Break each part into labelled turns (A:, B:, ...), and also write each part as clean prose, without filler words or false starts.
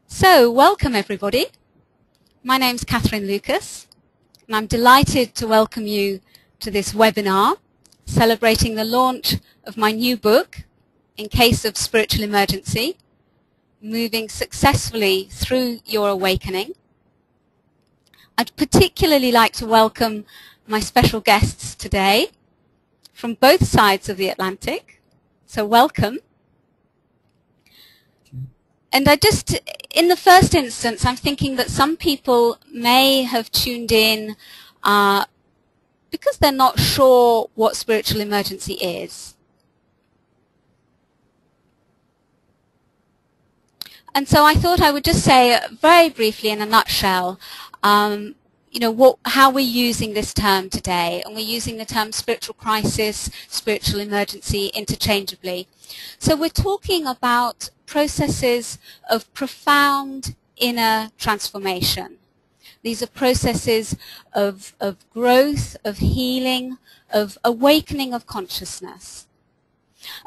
A: So, welcome everybody. My name's Catherine Lucas, and I'm delighted to welcome you to this webinar celebrating the launch of my new book, In Case of Spiritual Emergency, Moving Successfully Through Your Awakening. I'd particularly like to welcome my special guests today from both sides of the Atlantic, so welcome. And in the first instance, I'm thinking that some people may have tuned in because they're not sure what spiritual emergency is. And so I thought I would just say very briefly in a nutshell, how we're using this term today. And we're using the term spiritual crisis, spiritual emergency interchangeably. So we're talking about processes of profound inner transformation. These are processes of growth, of healing, of awakening of consciousness.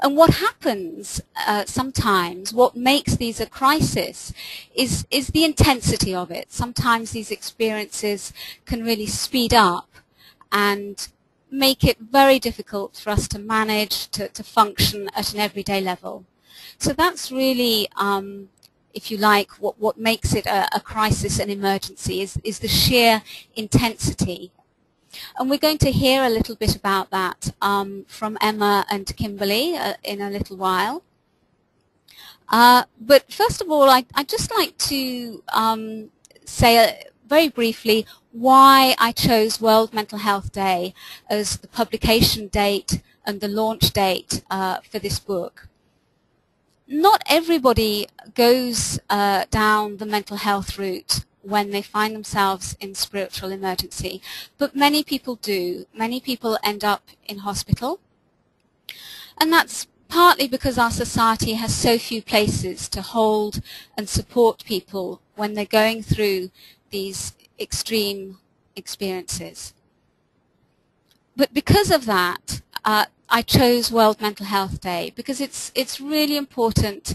A: And what happens sometimes, what makes these a crisis, is the intensity of it. Sometimes these experiences can really speed up and make it very difficult for us to manage, to function at an everyday level. So that's really, if you like, what makes it a crisis, an emergency, is the sheer intensity. And we're going to hear a little bit about that from Emma and Kimberly in a little while. But first of all, I'd just like to say very briefly why I chose World Mental Health Day as the publication date and the launch date for this book. Not everybody goes down the mental health route when they find themselves in spiritual emergency, but many people do. Many people end up in hospital, and that's partly because our society has so few places to hold and support people when they're going through these extreme experiences. But because of that, I chose World Mental Health Day because it's really important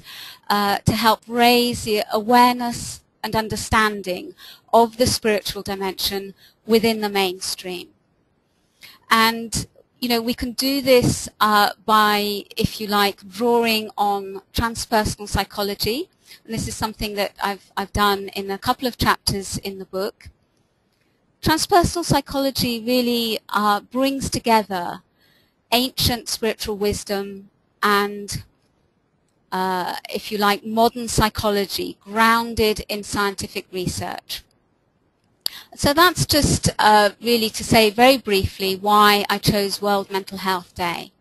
A: to help raise the awareness and understanding of the spiritual dimension within the mainstream. And we can do this by, if you like, drawing on transpersonal psychology. And this is something that I've done in a couple of chapters in the book. Transpersonal psychology really brings together ancient spiritual wisdom and, if you like, modern psychology grounded in scientific research. So that's just really to say very briefly why I chose World Mental Health Day.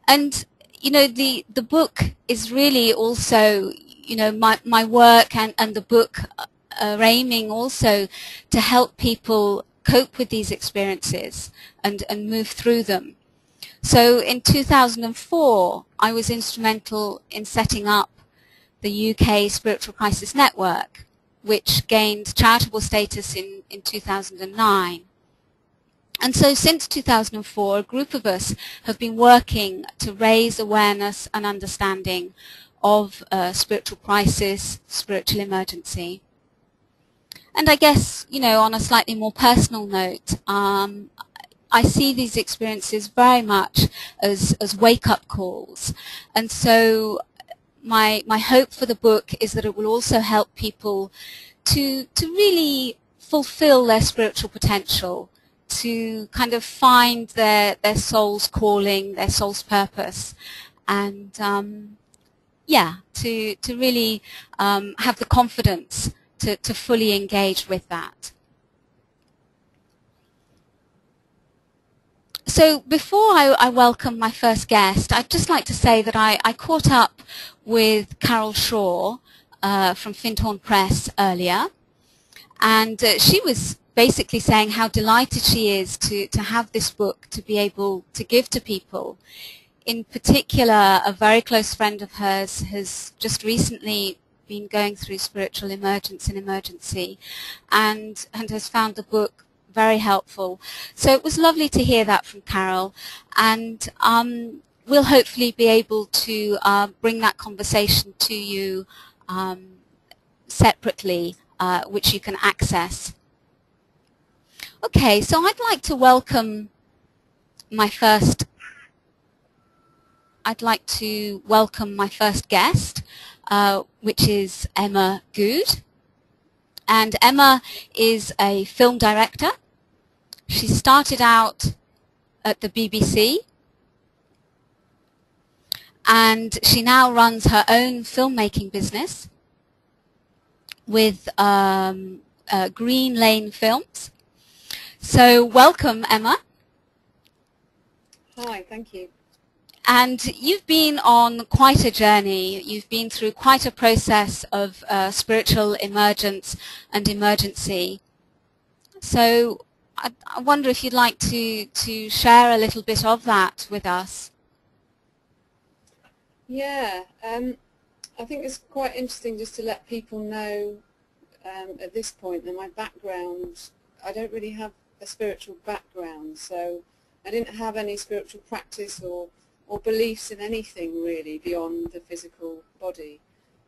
A: And, the book is really also, my work and the book are aiming also to help people cope with these experiences and move through them. So in 2004, I was instrumental in setting up the UK Spiritual Crisis Network, which gained charitable status in 2009. And so since 2004, a group of us have been working to raise awareness and understanding of spiritual crisis, spiritual emergency. And I guess, on a slightly more personal note, I see these experiences very much as wake-up calls. And so my hope for the book is that it will also help people to really fulfill their spiritual potential, to kind of find their soul's calling, their soul's purpose, and to really have the confidence to fully engage with that. So before I welcome my first guest, I'd just like to say that I caught up with Carol Shaw from Findhorn Press earlier, and she was basically saying how delighted she is to have this book to be able to give to people. In particular, a very close friend of hers has just recently been going through spiritual emergency and has found the book very helpful. So it was lovely to hear that from Carol, and we'll hopefully be able to bring that conversation to you separately, which you can access. Okay, so I'd like to welcome my first guest, which is Emma Good. And Emma is a film director. She started out at the BBC, and she now runs her own filmmaking business with Green Lane Films. So welcome, Emma.
B: Hi, thank you.
A: And you've been on quite a journey. You've been through quite a process of spiritual emergence and emergency. So I wonder if you'd like to share a little bit of that with us.
B: Yeah, I think it's quite interesting just to let people know at this point that my background, I don't really have a spiritual background, so I didn't have any spiritual practice or beliefs in anything really beyond the physical body.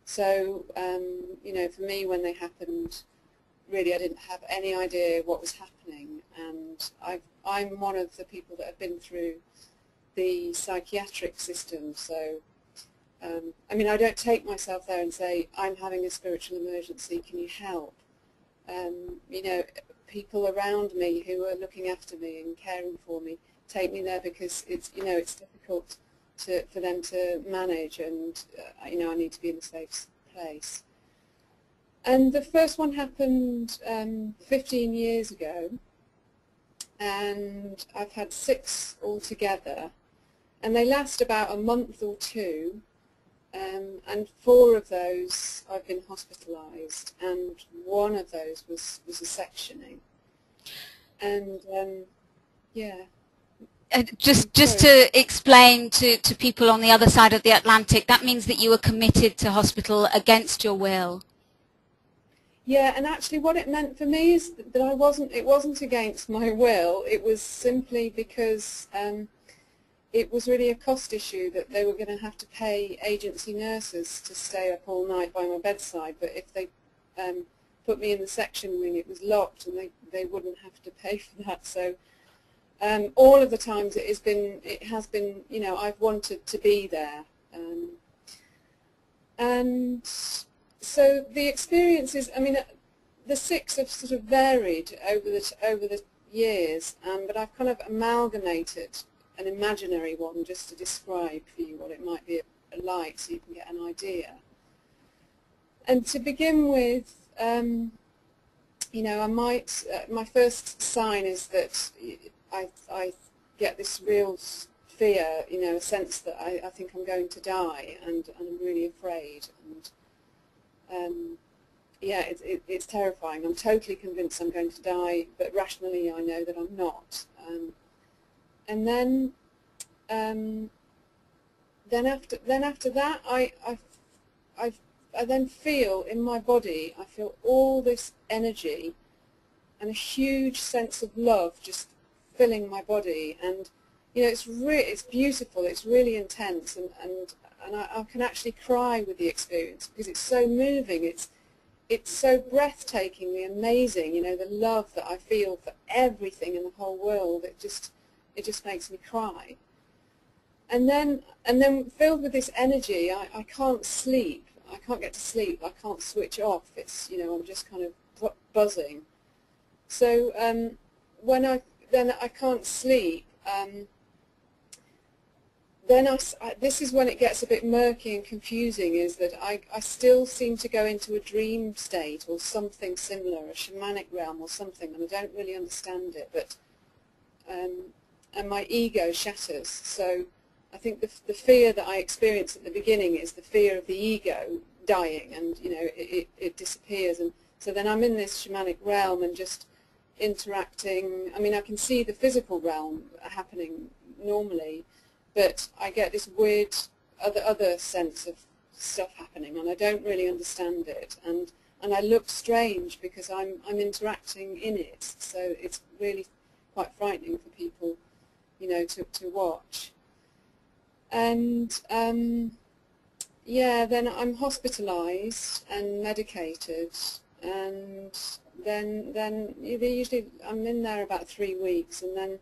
B: So, you know, for me when they happened, really I didn't have any idea what was happening, and I'm one of the people that have been through the psychiatric system, so I mean, I don't take myself there and say, I'm having a spiritual emergency, can you help? You know, people around me who are looking after me and caring for me take me there because it's, you know, it's difficult for them to manage, and, you know, I need to be in a safe place. And the first one happened 15 years ago, and I've had 6 altogether, and they last about a month or 2. And 4 of those I've been hospitalised, and 1 of those was a sectioning. And yeah.
A: Just to explain to people on the other side of the Atlantic, that means that you were committed to hospital against your will.
B: Yeah, and actually what it meant for me is that it wasn't against my will. It was simply because it was really a cost issue, that they were going to have to pay agency nurses to stay up all night by my bedside, but if they put me in the section wing, it was locked and they wouldn't have to pay for that. So all of the times it has been, you know, I've wanted to be there. And so the experiences, I mean, the 6 have sort of varied over the years, but I've kind of amalgamated an imaginary one just to describe for you what it might be like, so you can get an idea. And to begin with, you know, my first sign is that I get this real fear, you know, a sense that I think I'm going to die, and I'm really afraid, and yeah, it's terrifying. I'm totally convinced I'm going to die, but rationally I know that I'm not. And then after that, I then feel in my body, I feel all this energy and a huge sense of love just filling my body, and you know, it's beautiful, it's really intense, and I can actually cry with the experience because it's so moving, it's so breathtakingly amazing, you know, the love that I feel for everything in the whole world. It just makes me cry. And then filled with this energy, I can't sleep. I can't get to sleep. I can't switch off. It's, you know, I'm just kind of buzzing. So when I can't sleep, this is when it gets a bit murky and confusing, is that I still seem to go into a dream state or something similar, a shamanic realm or something, and I don't really understand it, but and my ego shatters. So I think the fear that I experienced at the beginning is the fear of the ego dying, and you know, it disappears, and so then I'm in this shamanic realm and just interacting. I mean, I can see the physical realm happening normally, but I get this weird other sense of stuff happening, and I don't really understand it, and I look strange because I'm interacting in it, so it's really quite frightening for people, you know, to watch. And yeah, then I'm hospitalised and medicated, and then usually I'm in there about 3 weeks, and then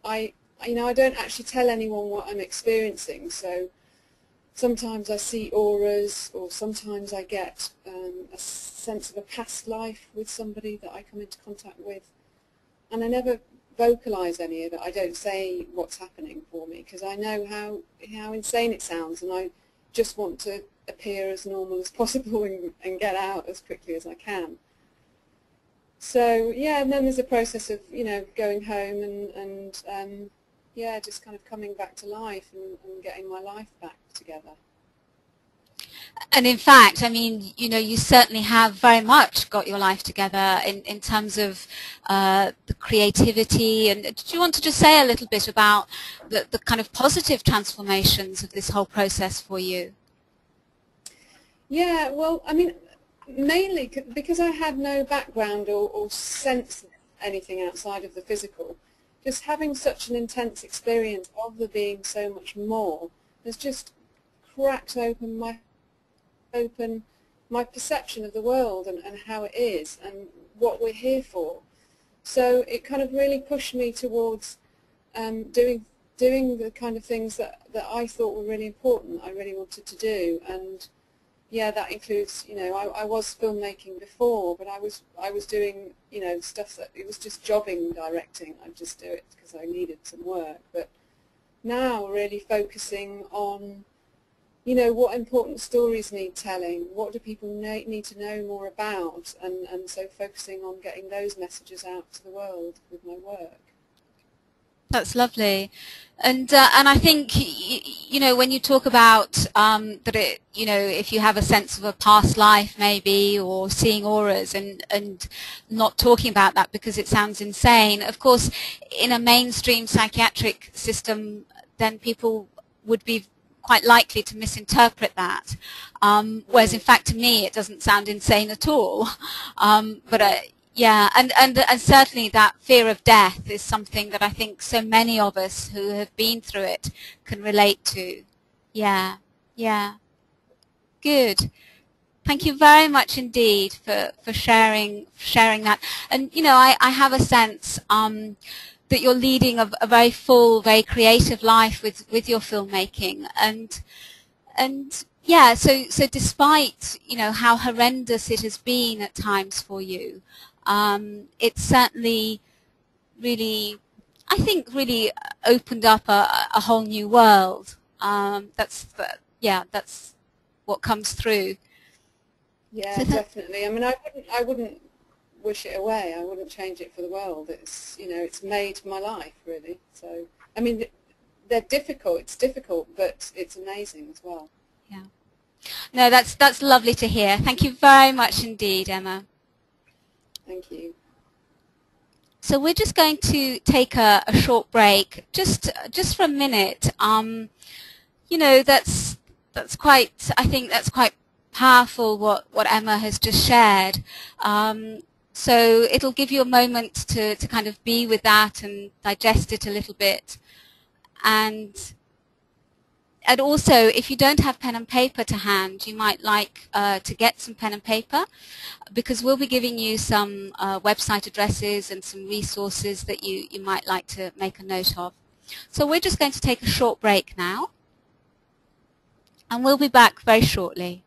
B: I don't actually tell anyone what I'm experiencing. So sometimes I see auras, or sometimes I get a sense of a past life with somebody that I come into contact with, and I never vocalise any of it. I don't say what's happening for me, because I know how insane it sounds, and I just want to appear as normal as possible and get out as quickly as I can. So yeah, and then there's a process of going home and yeah, just kind of coming back to life and getting my life back together.
A: And in fact, I mean, you certainly have very much got your life together in terms of the creativity. And did you want to just say a little bit about the kind of positive transformations of this whole process for you?
B: Yeah, well, I mean, mainly because I had no background or sense anything outside of the physical, just having such an intense experience of there being so much more has just cracked open my perception of the world and how it is and what we're here for. So it kind of really pushed me towards doing the kind of things that I thought were really important, I really wanted to do. And yeah, that includes, I was filmmaking before, but I was doing, stuff that it was just jobbing directing. I'd just do it because I needed some work. But now really focusing on, what important stories need telling, what do people need to know more about, and so focusing on getting those messages out to the world with my work.
A: That's lovely. And I think, when you talk about that it, if you have a sense of a past life maybe, or seeing auras, and not talking about that because it sounds insane, of course, in a mainstream psychiatric system, then people would be quite likely to misinterpret that. Whereas in fact to me it doesn't sound insane at all. Yeah, and certainly that fear of death is something that I think so many of us who have been through it can relate to. Yeah, yeah. Good. Thank you very much indeed for sharing that. And I have a sense that you're leading a very full, very creative life with your filmmaking, and yeah, so despite how horrendous it has been at times for you, it's certainly really, I think, really opened up a whole new world. That's what comes through.
B: Yeah, definitely. I mean, I wouldn't wish it away. I wouldn't change it for the world. It's it's made my life really. So I mean, they're difficult. It's difficult, but it's amazing as well.
A: Yeah. No, that's lovely to hear. Thank you very much indeed, Emma.
B: Thank you.
A: So we're just going to take a short break, just for a minute. That's quite. I think that's quite powerful what Emma has just shared. So it'll give you a moment to kind of be with that and digest it a little bit. And also, if you don't have pen and paper to hand, you might like to get some pen and paper, because we'll be giving you some website addresses and some resources that you might like to make a note of. So we're just going to take a short break now, and we'll be back very shortly.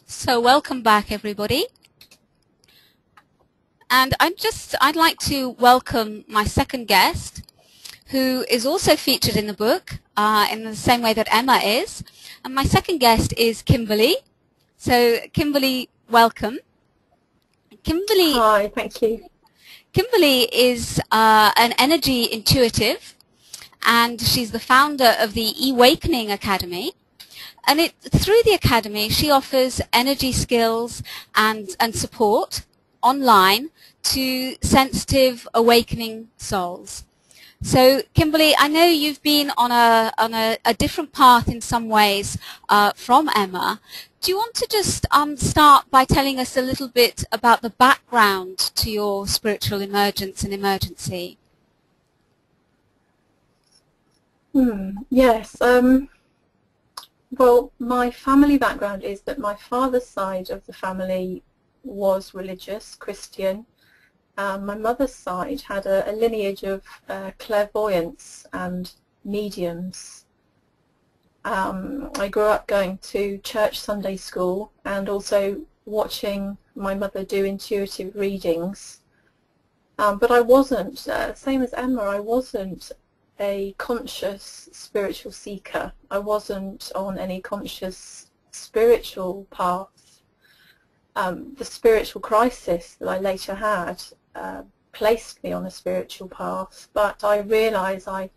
A: So welcome back, everybody. And I'd like to welcome my second guest, who is also featured in the book in the same way that Emma is. And my second guest is Kimberly. So Kimberly, welcome. Kimberly,
C: hi, thank you.
A: Kimberly is an energy intuitive, and she's the founder of the E-Awakening Academy. And through the Academy, she offers energy skills and support online to sensitive, awakening souls. So, Kimberly, I know you've been on a different path in some ways from Emma. Do you want to just start by telling us a little bit about the background to your spiritual emergence and emergency?
C: Yes. Well, my family background is that my father's side of the family was religious, Christian. My mother's side had a lineage of clairvoyance and mediums. I grew up going to church Sunday school and also watching my mother do intuitive readings. But I wasn't, same as Emma, I wasn't a conscious spiritual seeker. I wasn't on any conscious spiritual path. The spiritual crisis that I later had placed me on a spiritual path, but I realised I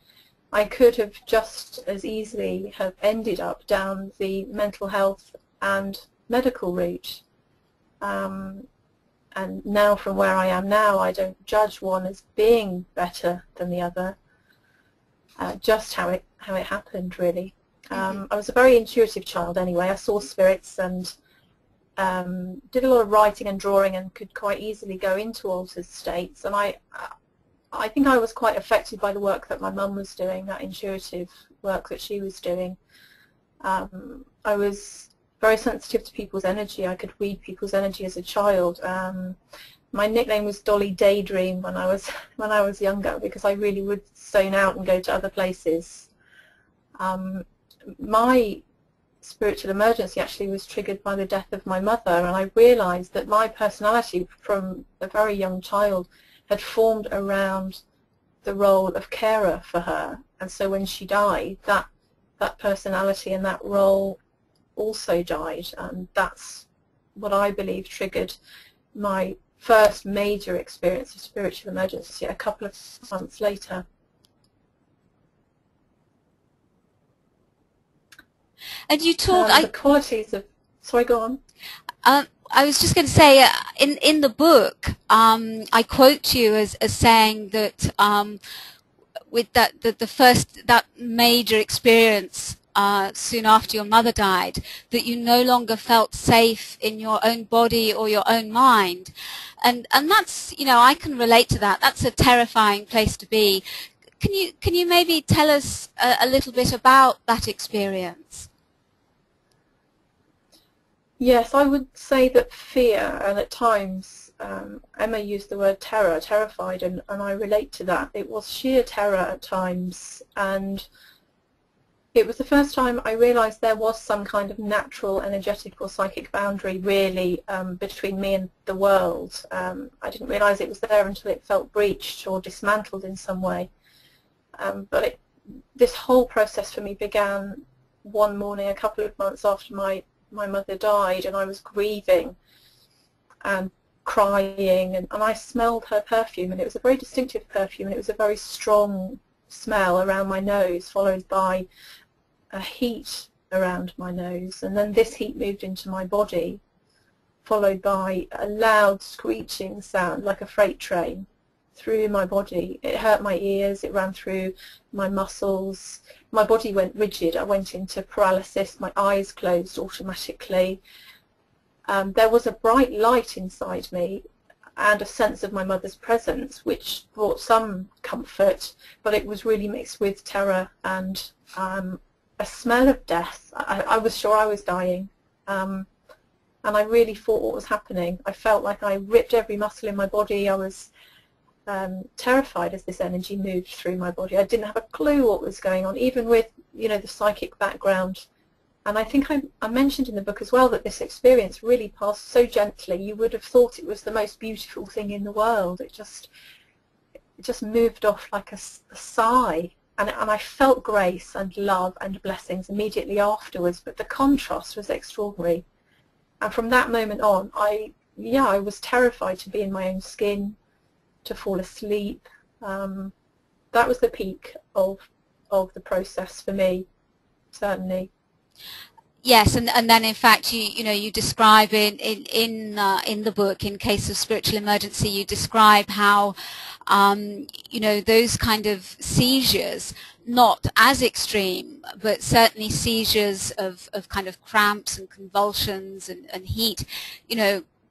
C: could have just as easily have ended up down the mental health and medical route. And now from where I am now, I don't judge one as being better than the other. Just how it happened, really. I was a very intuitive child anyway. I saw spirits and did a lot of writing and drawing and could quite easily go into altered states. And I think I was quite affected by the work that my mum was doing, that intuitive work that she was doing. I was very sensitive to people's energy. I could read people's energy as a child. My nickname was Dolly Daydream when I was younger, because I really would zone out and go to other places. My spiritual emergency actually was triggered by the death of my mother, and I realised that my personality from a very young child had formed around the role of carer for her, and so when she died, that personality and that role also died, and that's what I believe triggered my first major experience of spiritual emergency a couple of months later.
A: And you talk...
C: the qualities of... Sorry, go on.
A: I was just going to say, in the book, I quote you as saying that with that major experience soon after your mother died, that you no longer felt safe in your own body or your own mind, and that's, you know, I can relate to that. That's a terrifying place to be. Can you maybe tell us a little bit about that experience?
C: Yes, I would say that fear, and at times Emma used the word terror, terrified, and I relate to that. It was sheer terror at times, and it was the first time I realised there was some kind of natural, energetic or psychic boundary really between me and the world. I didn't realise it was there until it felt breached or dismantled in some way. But this whole process for me began one morning a couple of months after my mother died, and I was grieving and crying, and I smelled her perfume, and it was a very distinctive perfume, and it was a very strong smell around my nose, followed by a heat around my nose, and then this heat moved into my body, followed by a loud screeching sound like a freight train through my body. It hurt my ears, it ran through my muscles, my body went rigid, I went into paralysis, my eyes closed automatically. There was a bright light inside me and a sense of my mother's presence, which brought some comfort, but it was really mixed with terror and a smell of death. I was sure I was dying, and I really thought what was happening. I felt like I ripped every muscle in my body. I was terrified as this energy moved through my body. I didn't have a clue what was going on, even with, you know, the psychic background And I think I mentioned in the book as well that this experience really passed so gently. You would have thought it was the most beautiful thing in the world. It just moved off like a sigh. And I felt grace and love and blessings immediately afterwards, but the contrast was extraordinary. And from that moment on, I was terrified to be in my own skin, to fall asleep. That was the peak of the process for me, certainly.
A: Yes, and then in fact you describe in the book, in case of spiritual emergency, you describe how those kind of seizures, not as extreme, but certainly seizures of kind of cramps and convulsions and heat,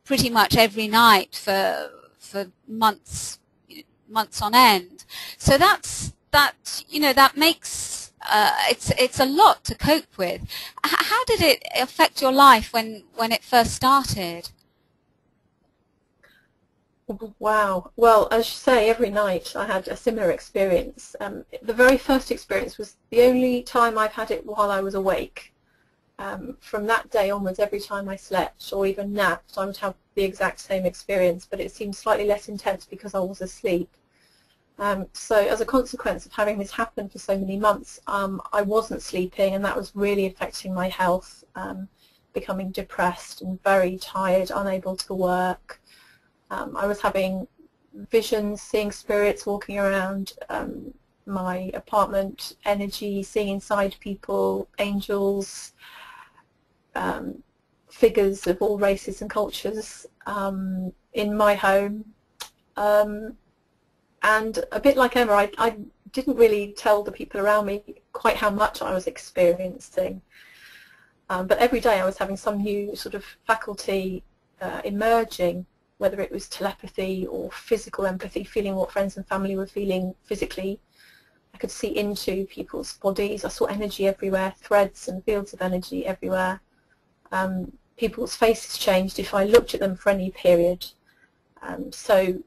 A: pretty much every night for months on end. So that makes it's a lot to cope with. How did it affect your life when it first started?
C: Wow. Well, as you say, every night I had a similar experience. The very first experience was the only time I've had it while I was awake. From that day onwards, every time I slept or even napped, I would have the exact same experience, but it seemed slightly less intense because I was asleep. So as a consequence of having this happen for so many months, I wasn't sleeping, and that was really affecting my health, becoming depressed and very tired, unable to work. I was having visions, seeing spirits walking around my apartment, energy, seeing inside people, angels, figures of all races and cultures in my home. And a bit like Emma, I didn't really tell the people around me quite how much I was experiencing. But every day I was having some new sort of faculty emerging, whether it was telepathy or physical empathy, feeling what friends and family were feeling physically. I could see into people's bodies. I saw energy everywhere, threads and fields of energy everywhere. People's faces changed if I looked at them for any period. So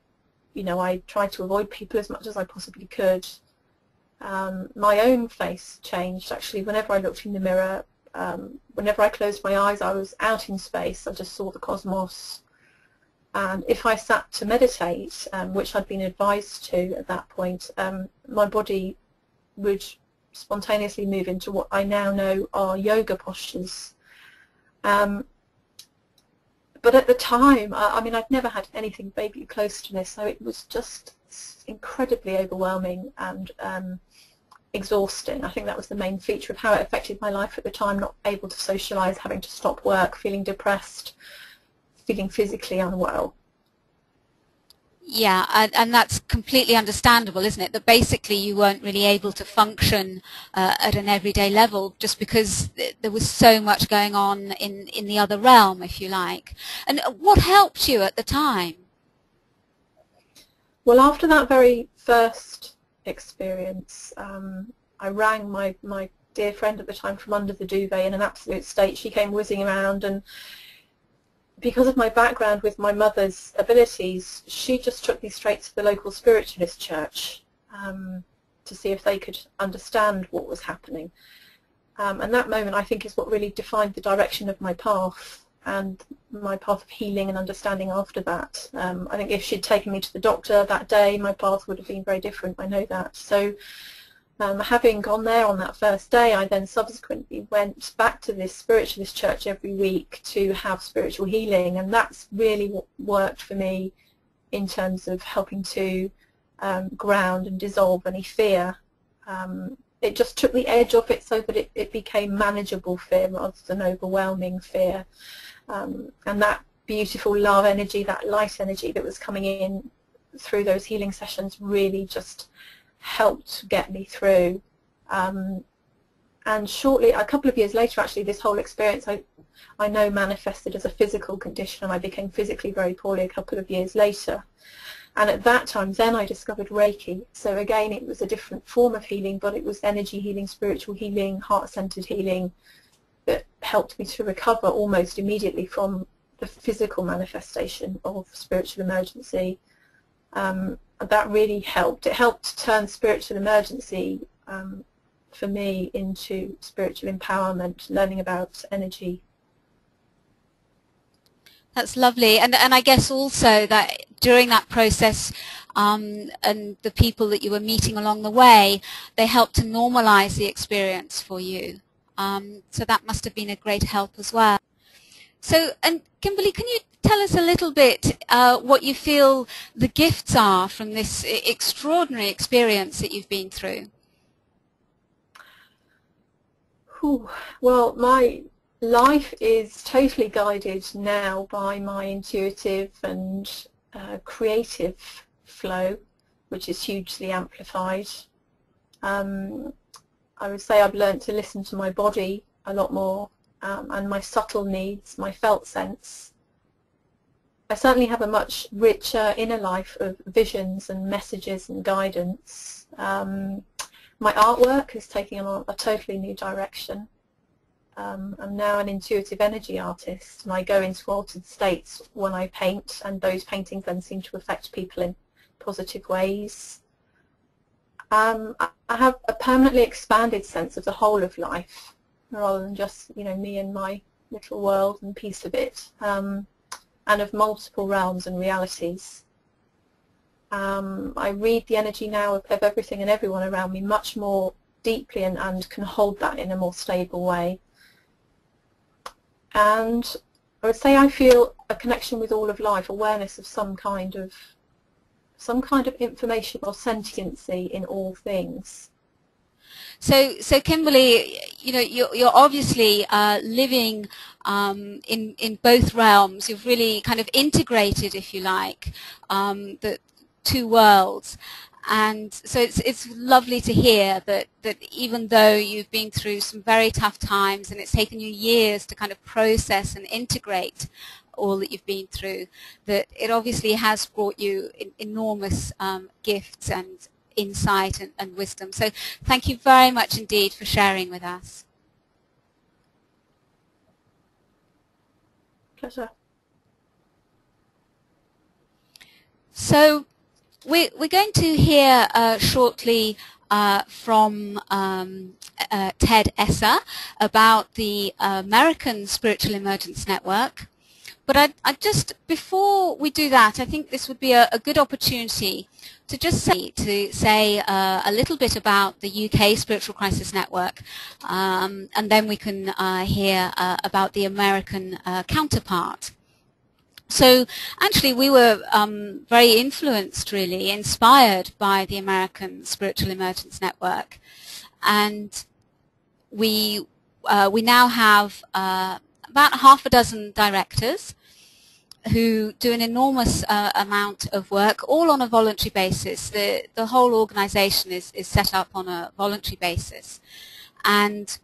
C: I tried to avoid people as much as I possibly could. My own face changed, actually. Whenever I looked in the mirror, whenever I closed my eyes, I was out in space. I just saw the cosmos. And if I sat to meditate, which I'd been advised to at that point, my body would spontaneously move into what I now know are yoga postures. But at the time, I mean, I'd never had anything vaguely close to this, so it was just incredibly overwhelming and exhausting. I think that was the main feature of how it affected my life at the time, not able to socialise, having to stop work, feeling depressed, feeling physically unwell.
A: Yeah, and that's completely understandable, isn't it? That basically you weren't really able to function at an everyday level just because there was so much going on in the other realm, if you like. And what helped you at the time?
C: Well, after that very first experience, I rang my dear friend at the time from under the duvet in an absolute state. She came whizzing around, and because of my background with my mother's abilities, she just took me straight to the local spiritualist church to see if they could understand what was happening. And that moment, I think, is what really defined the direction of my path and my path of healing and understanding after that. I think if she'd taken me to the doctor that day, my path would have been very different. I know that. So having gone there on that first day, I then subsequently went back to this spiritualist church every week to have spiritual healing, and that's really what worked for me in terms of helping to ground and dissolve any fear. It just took the edge off it so that it became manageable fear rather than overwhelming fear. And that beautiful love energy, that light energy that was coming in through those healing sessions really just helped get me through. And shortly, a couple of years later, actually, this whole experience I know manifested as a physical condition, and I became physically very poorly a couple of years later. And at that time, then I discovered Reiki. So again, it was a different form of healing, but it was energy healing, spiritual healing, heart-centered healing that helped me to recover almost immediately from the physical manifestation of spiritual emergency. That really helped. It helped turn spiritual emergency for me into spiritual empowerment, learning about energy.
A: That's lovely, and I guess also that during that process, and the people that you were meeting along the way, they helped to normalize the experience for you. So that must have been a great help as well. So, and Kimberly, can you tell us a little bit what you feel the gifts are from this extraordinary experience that you've been through?
C: Well, my life is totally guided now by my intuitive and creative flow, which is hugely amplified. I would say I've learnt to listen to my body a lot more, and my subtle needs, my felt sense. I certainly have a much richer inner life of visions and messages and guidance. My artwork is taking on a totally new direction. I'm now an intuitive energy artist, and I go into altered states when I paint, and those paintings then seem to affect people in positive ways. I have a permanently expanded sense of the whole of life, rather than just, you know, me and my little world and piece of it, and of multiple realms and realities. I read the energy now of everything and everyone around me much more deeply, and can hold that in a more stable way. And I would say I feel a connection with all of life, awareness of some kind of information or sentiency in all things.
A: So Kimberly, you know, you're obviously living in both realms. You've really kind of integrated, if you like, the two worlds. And so it's lovely to hear that even though you've been through some very tough times, and it's taken you years to kind of process and integrate all that you've been through, that it obviously has brought you enormous gifts and insight and wisdom. So thank you very much indeed for sharing with us.
C: Pleasure.
A: So we're going to hear shortly from Ted Esser about the American Spiritual Emergence Network. But I just, before we do that, I think this would be a good opportunity to just say a little bit about the UK Spiritual Crisis Network, and then we can hear about the American counterpart. So actually we were very influenced, really, inspired by the American Spiritual Emergence Network, and we now have about half a dozen directors who do an enormous amount of work, all on a voluntary basis. The whole organization is set up on a voluntary basis. And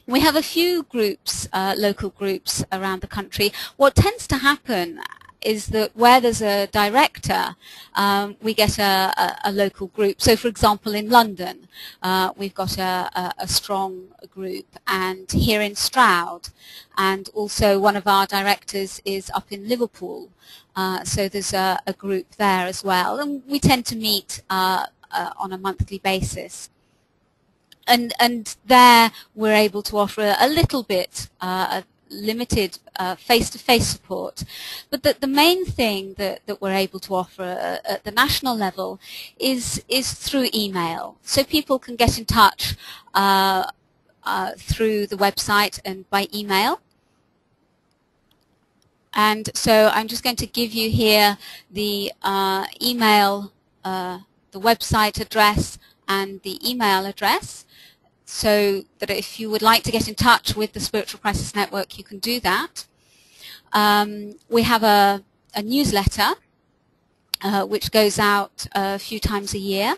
A: we have a few groups, local groups around the country. What tends to happen is that where there's a director, we get a local group. So, for example, in London, we've got a strong group, and here in Stroud, and also one of our directors is up in Liverpool. So there's a group there as well, and we tend to meet on a monthly basis. And there we're able to offer a little bit limited face-to-face support, but the main thing that we're able to offer at the national level is through email. So people can get in touch through the website and by email. And so I'm just going to give you here the email, the website address and the email address, so that if you would like to get in touch with the Spiritual Crisis Network, you can do that. We have a newsletter which goes out a few times a year,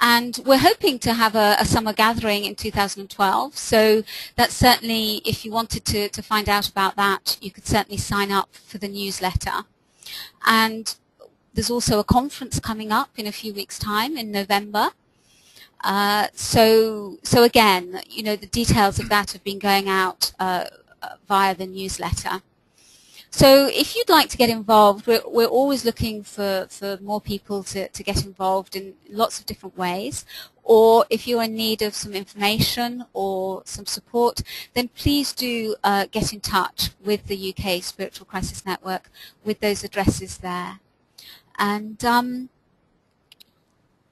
A: and we're hoping to have a summer gathering in 2012, so that's certainly, if you wanted to find out about that, you could certainly sign up for the newsletter. And there's also a conference coming up in a few weeks' time in November. So again, you know, the details of that have been going out via the newsletter. So if you'd like to get involved, we're always looking for more people to get involved in lots of different ways. Or if you're in need of some information or some support, then please do get in touch with the UK Spiritual Crisis Network with those addresses there. And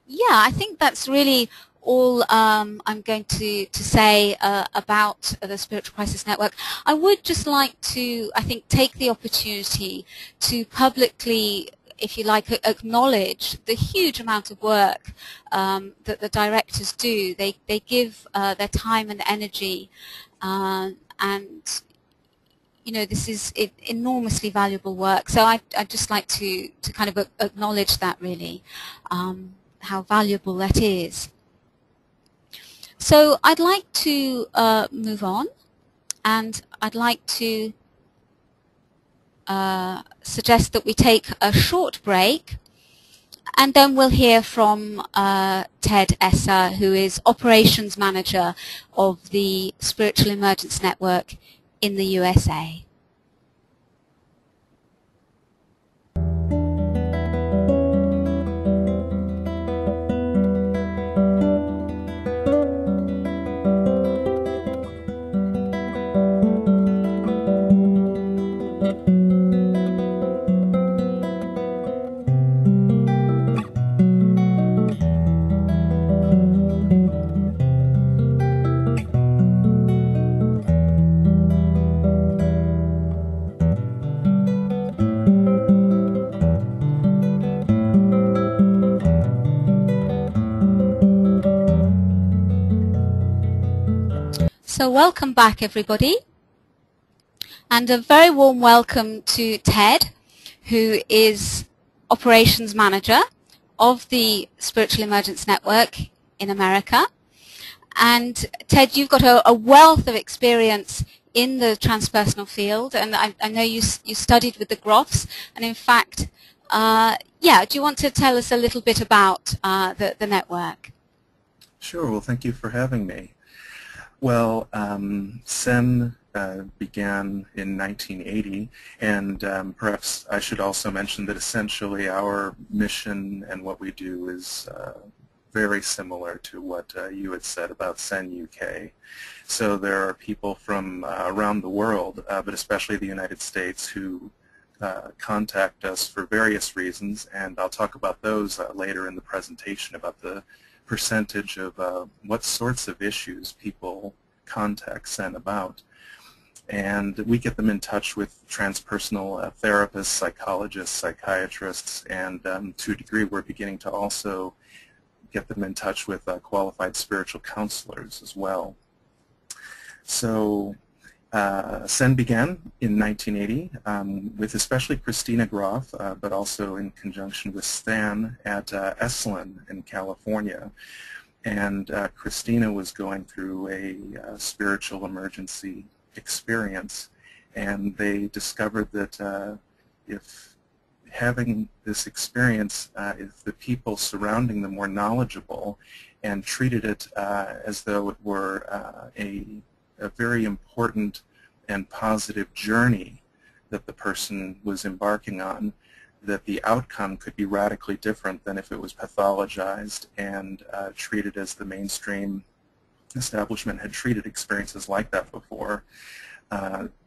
A: yeah, I think that's really all I'm going to say about the Spiritual Crisis Network. I would just like to, I think, take the opportunity to publicly, if you like, acknowledge the huge amount of work that the directors do. They give their time and energy, and you know, this is enormously valuable work. So I'd just like to kind of acknowledge that, really, how valuable that is. So I'd like to move on, and I'd like to suggest that we take a short break, and then we'll hear from Ted Esser, who is Operations Manager of the Spiritual Emergence Network in the USA. So welcome back, everybody, and a very warm welcome to Ted, who is Operations Manager of the Spiritual Emergence Network in America. And Ted, you've got a wealth of experience in the transpersonal field, and I know you studied with the Groffs, and in fact, yeah, do you want to tell us a little bit about the network?
D: Sure. Well, thank you for having me. Well, SEN began in 1980, and perhaps I should also mention that essentially our mission and what we do is very similar to what you had said about SEN UK. So there are people from around the world, but especially the United States, who contact us for various reasons, and I'll talk about those later in the presentation, about the percentage of what sorts of issues people contact SEN about. And we get them in touch with transpersonal therapists, psychologists, psychiatrists, and to a degree we're beginning to also get them in touch with qualified spiritual counselors as well. So SEN began in 1980 with especially Christina Groff, but also in conjunction with Stan at Esalen in California. And Christina was going through a spiritual emergency experience, and they discovered that if having this experience, if the people surrounding them were knowledgeable and treated it as though it were a very important and positive journey that the person was embarking on, that the outcome could be radically different than if it was pathologized and treated as the mainstream establishment had treated experiences like that before.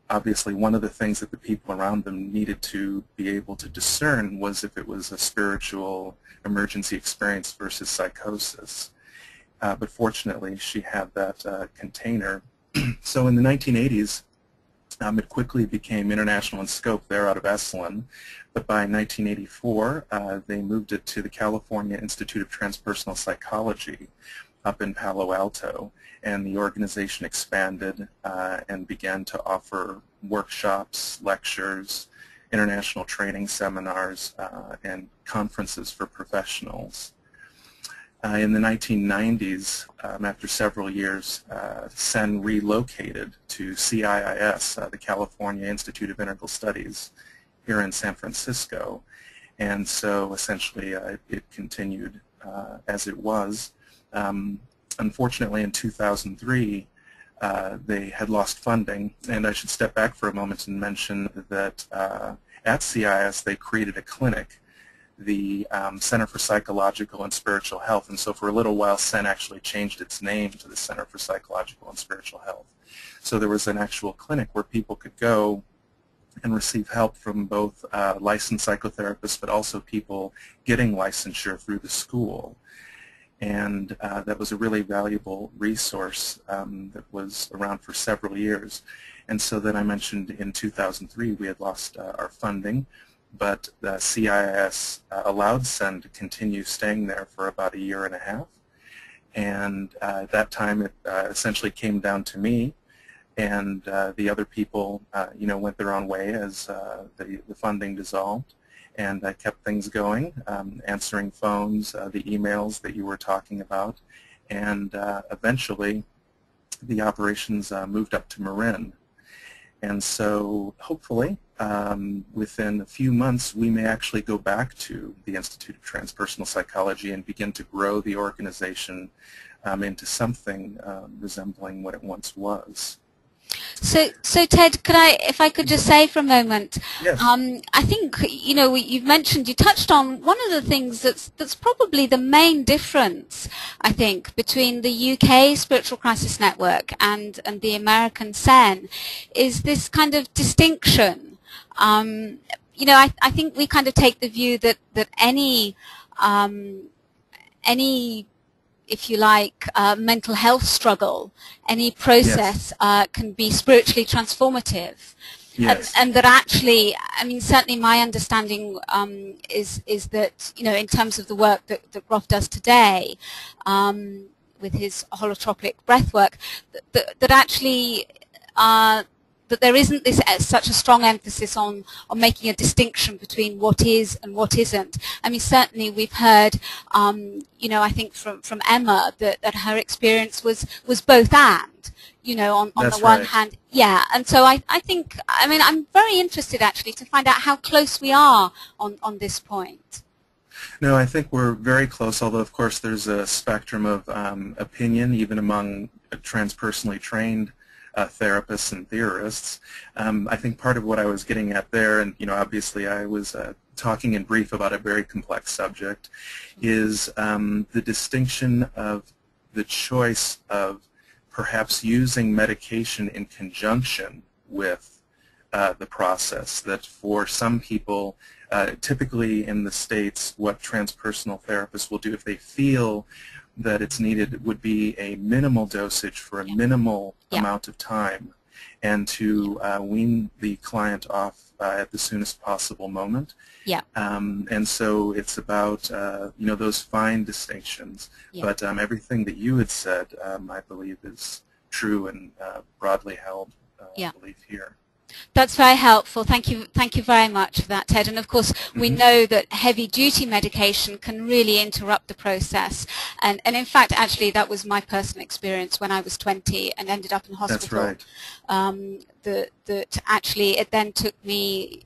D: Obviously, one of the things that the people around them needed to be able to discern was if it was a spiritual emergency experience versus psychosis. But fortunately, she had that container. So in the 1980s, it quickly became international in scope there out of Esalen, but by 1984 they moved it to the California Institute of Transpersonal Psychology up in Palo Alto, and the organization expanded and began to offer workshops, lectures, international training seminars, and conferences for professionals. In the 1990s, after several years, SEN relocated to CIIS, the California Institute of Integral Studies, here in San Francisco. And so essentially it continued as it was. Unfortunately, in 2003, they had lost funding. And I should step back for a moment and mention that at CIS they created a clinic, the Center for Psychological and Spiritual Health, and so for a little while CEN actually changed its name to the Center for Psychological and Spiritual Health. So there was an actual clinic where people could go and receive help from both licensed psychotherapists but also people getting licensure through the school. And that was a really valuable resource that was around for several years. And so then I mentioned in 2003 we had lost our funding, but the CIS allowed CEN to continue staying there for about a year and a half. And at that time it essentially came down to me, and the other people went their own way as the funding dissolved. And I kept things going, answering phones, the emails that you were talking about, and eventually the operations moved up to Marin. And so hopefully within a few months we may actually go back to the Institute of Transpersonal Psychology and begin to grow the organization into something resembling what it once was.
A: So Ted, if I could just say for a moment,
D: yes.
A: I think you touched on one of the things that's probably the main difference, I think, between the UK Spiritual Crisis Network and the American CEN is this kind of distinction. I think we kind of take the view that any if you like, mental health struggle, any process can be spiritually transformative.
D: Yes.
A: And that actually, I mean, certainly my understanding is that, in terms of the work that Groff does today with his holotropic breath work, that actually that there isn't such a strong emphasis on making a distinction between what is and what isn't. I mean, certainly we've heard, I think from Emma that her experience was both and, on the one hand, yeah. And so I think, I mean, I'm very interested actually to find out how close we are on this point.
D: No, I think we're very close, although of course there's a spectrum of opinion even among transpersonally trained therapists and theorists. I think part of what I was getting at there, and obviously I was talking in brief about a very complex subject, is the distinction of the choice of perhaps using medication in conjunction with the process. That for some people, typically in the States, what transpersonal therapists will do if they feel that it's needed would be a minimal dosage for a minimal amount of time, and to wean the client off at the soonest possible moment.
A: Yeah.
D: And so it's about those fine distinctions. Yeah. But everything that you had said, I believe, is true and broadly held belief here.
A: That's very helpful. Thank you very much for that, Ted. And of course, we know that heavy-duty medication can really interrupt the process. And in fact, actually, that was my personal experience when I was 20 and ended up in hospital. That's right. That actually it then took me,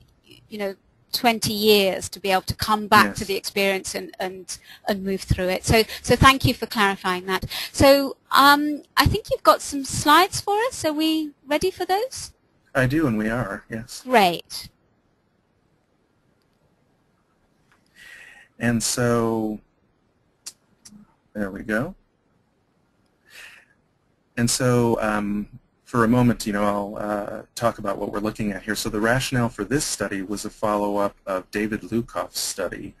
A: 20 years to be able to come back to the experience and move through it. So thank you for clarifying that. So I think you've got some slides for us. Are we ready for those?
D: I do, and we are, yes.
A: Great.
D: And so, there we go. And so, for a moment, I'll talk about what we're looking at here. So the rationale for this study was a follow-up of David Lukoff's study,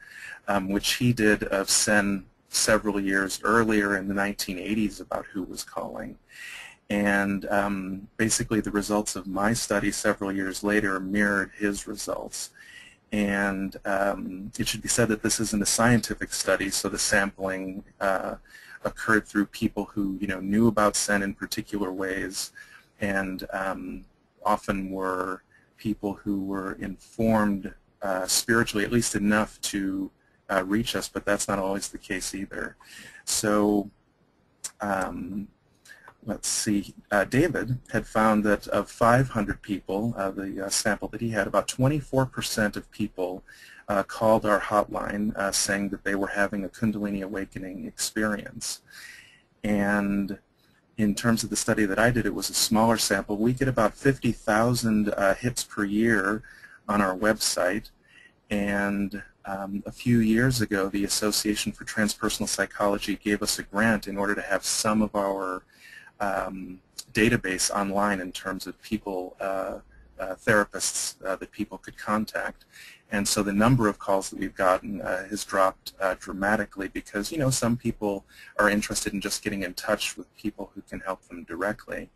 D: which he did of CEN several years earlier in the 1980s about who was calling. And basically the results of my study several years later mirrored his results. And it should be said that this isn't a scientific study, so the sampling occurred through people who knew about CEN in particular ways, and often were people who were informed spiritually, at least enough to reach us, but that's not always the case either. So let's see, David had found that of 500 people, the sample that he had, about 24% of people called our hotline saying that they were having a Kundalini awakening experience. And in terms of the study that I did, it was a smaller sample. We get about 50,000 hits per year on our website, and a few years ago the Association for Transpersonal Psychology gave us a grant in order to have some of our database online in terms of people, therapists that people could contact. And so the number of calls that we've gotten has dropped dramatically because, you know, some people are interested in just getting in touch with people who can help them directly.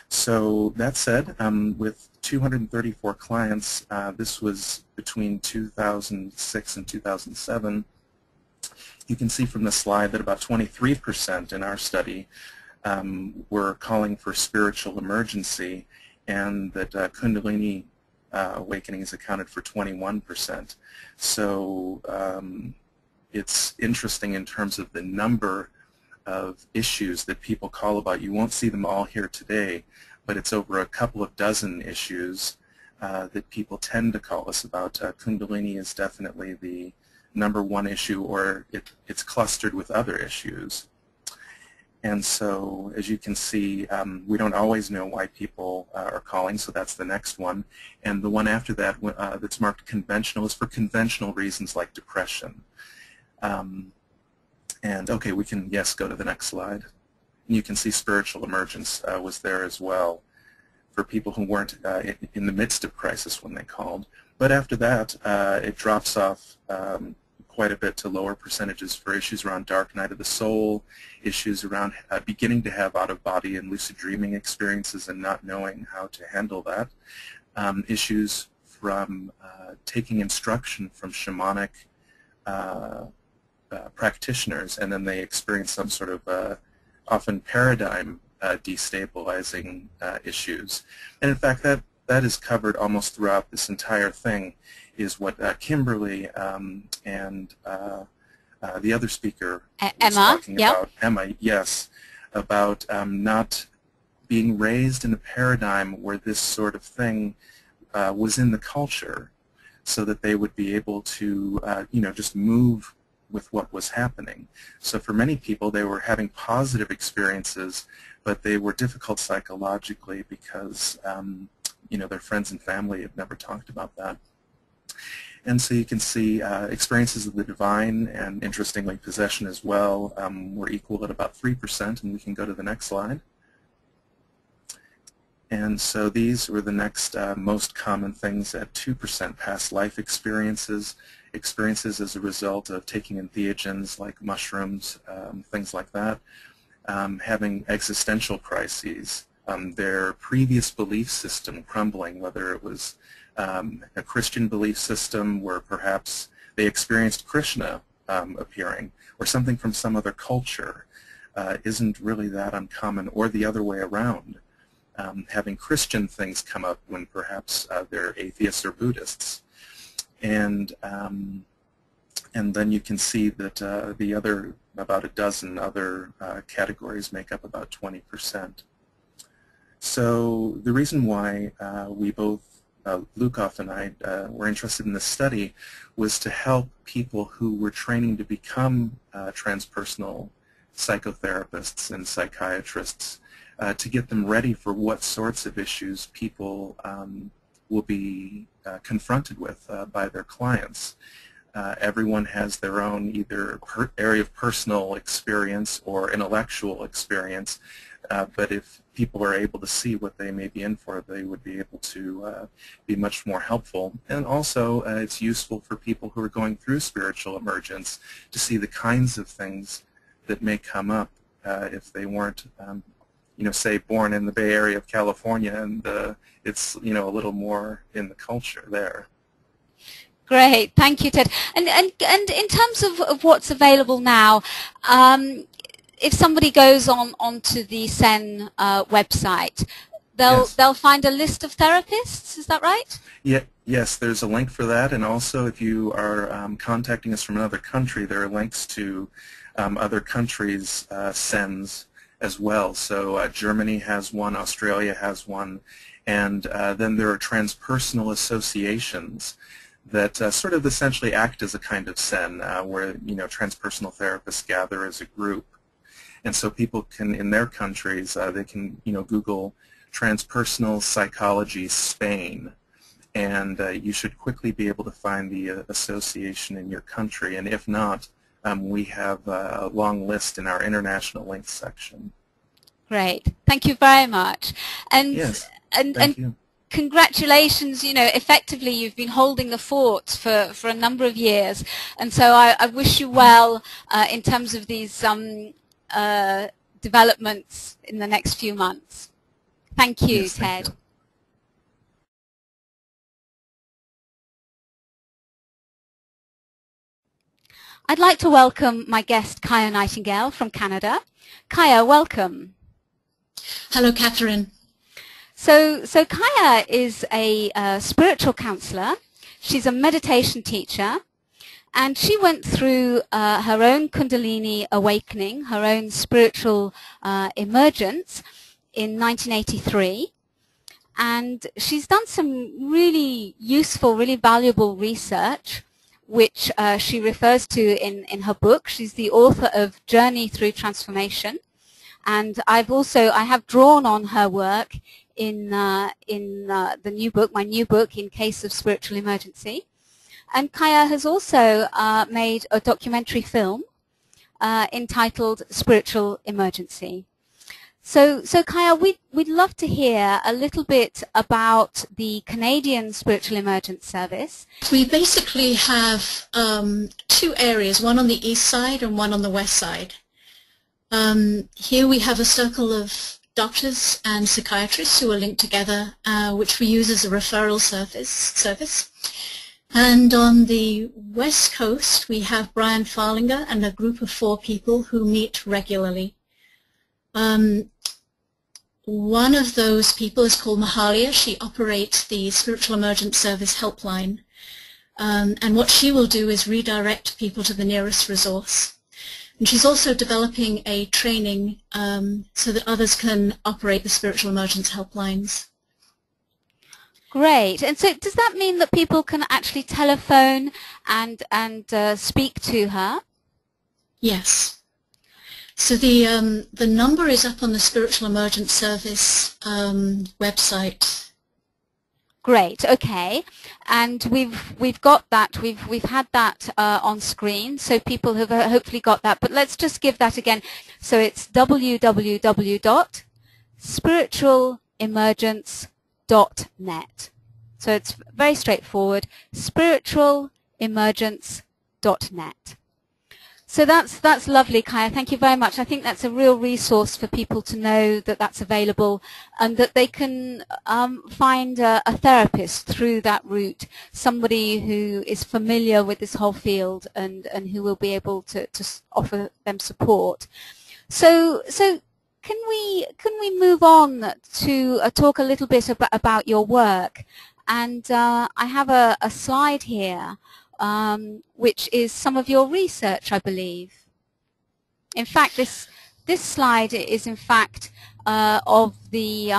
D: So that said, with 234 clients, this was between 2006 and 2007, you can see from the slide that about 23% in our study were calling for spiritual emergency, and that Kundalini awakenings accounted for 21%. So it's interesting in terms of the number of issues that people call about. You won't see them all here today, but it's over a couple of dozen issues that people tend to call us about. Kundalini is definitely the #1 issue, or it's clustered with other issues. And so, as you can see, we don't always know why people are calling, so that's the next one. And the one after that that's marked conventional is for conventional reasons like depression. And okay, we can, yes, go to the next slide. And you can see spiritual emergence was there as well for people who weren't in the midst of crisis when they called. But after that, it drops off quite a bit to lower percentages for issues around dark night of the soul, issues around beginning to have out-of-body and lucid dreaming experiences and not knowing how to handle that, issues from taking instruction from shamanic practitioners, and then they experience some sort of often paradigm destabilizing issues. And in fact, that is covered almost throughout this entire thing, is what Kimberly and the other speaker was talking about. Emma, yes, about not being raised in a paradigm where this sort of thing was in the culture, so that they would be able to, you know, just move with what was happening. So for many people, they were having positive experiences, but they were difficult psychologically because, you know, their friends and family had never talked about that. And so you can see experiences of the divine and, interestingly, possession as well were equal at about 3%, and we can go to the next slide. And so these were the next most common things at 2%: past life experiences, experiences as a result of taking entheogens like mushrooms, things like that, having existential crises, their previous belief system crumbling, whether it was a Christian belief system where perhaps they experienced Krishna appearing, or something from some other culture isn't really that uncommon, or the other way around. Having Christian things come up when perhaps they're atheists or Buddhists. And then you can see that the other, about a dozen other categories make up about 20%. So the reason why we both, Lukoff and I, were interested in this study was to help people who were training to become transpersonal psychotherapists and psychiatrists, to get them ready for what sorts of issues people will be confronted with by their clients. Everyone has their own either area of personal experience or intellectual experience, but if people are able to see what they may be in for, they would be able to be much more helpful. And also, it's useful for people who are going through spiritual emergence to see the kinds of things that may come up if they weren't, you know, say, born in the Bay Area of California, and it's, you know, a little more in the culture there.
A: Great, thank you, Ted. And in terms of what's available now, if somebody goes onto the SEN website, they'll find a list of therapists. Is that right?
D: Yeah. Yes, there's a link for that, and also if you are contacting us from another country, there are links to other countries' SENs as well. So Germany has one, Australia has one, and then there are transpersonal associations that sort of essentially act as a kind of SEN, where, you know, transpersonal therapists gather as a group. And so people can, in their countries, they can, Google transpersonal psychology Spain, and you should quickly be able to find the association in your country. And if not, we have a long list in our international links section.
A: Great. Thank you very much. And,
D: yes,
A: thank
D: you.
A: Congratulations, effectively you've been holding the fort for a number of years, and so I wish you well in terms of these developments in the next few months. Thank you,
D: Yes,
A: Ted.
D: thank you.
A: I'd like to welcome my guest, Kaya Nightingale from Canada. Kaya, welcome.
E: Hello, Catherine.
A: So Kaya is a spiritual counselor. She's a meditation teacher, and she went through her own Kundalini awakening, her own spiritual emergence in 1983. And she's done some really useful, really valuable research, which she refers to in her book. She's the author of Journey Through Transformation. And I have drawn on her work in the new book, my new book, In Case of Spiritual Emergency. And Kaya has also made a documentary film entitled Spiritual Emergency. So Kaya, we'd love to hear a little bit about the Canadian Spiritual Emergence Service.
E: We basically have two areas, one on the east side and one on the west side. Here we have a circle of doctors and psychiatrists who are linked together, which we use as a referral service. And on the west coast, we have Brian Farlinger and a group of 4 people who meet regularly. One of those people is called Mahalia. She operates the Spiritual Emergence Service helpline. And what she will do is redirect people to the nearest resource. And she's also developing a training so that others can operate the spiritual emergence helplines.
A: Great. And so does that mean that people can actually telephone and speak to her?
E: Yes. So the number is up on the Spiritual Emergence Service website.
A: Great. Okay. And we've got that. We've had that on screen, so people have hopefully got that. But let's just give that again. So it's www.spiritualemergence.net. So it's very straightforward. Spiritualemergence.net. So that's lovely, Kaya. Thank you very much. I think that's a real resource for people to know that that's available, and that they can find a therapist through that route, somebody who is familiar with this whole field and who will be able to offer them support. So can we move on to talk a little bit about your work? And I have a slide here. Which is some of your research, I believe. In fact, this slide is in fact of the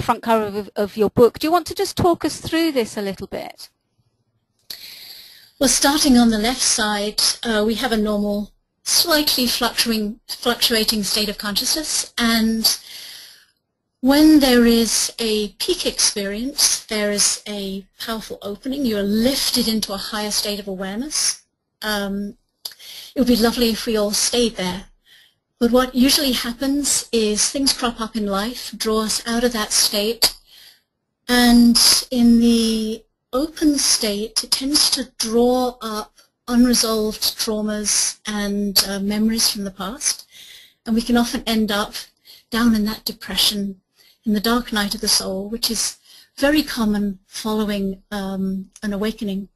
A: front cover of your book. Do you want to just talk us through this a little bit?
E: Well, starting on the left side, we have a normal, slightly fluctuating state of consciousness, and when there is a peak experience, there is a powerful opening. You are lifted into a higher state of awareness. It would be lovely if we all stayed there. But what usually happens is things crop up in life, draw us out of that state, and in the open state, it tends to draw up unresolved traumas and memories from the past, and we can often end up down in that depression, in the dark night of the soul, which is very common following an awakening.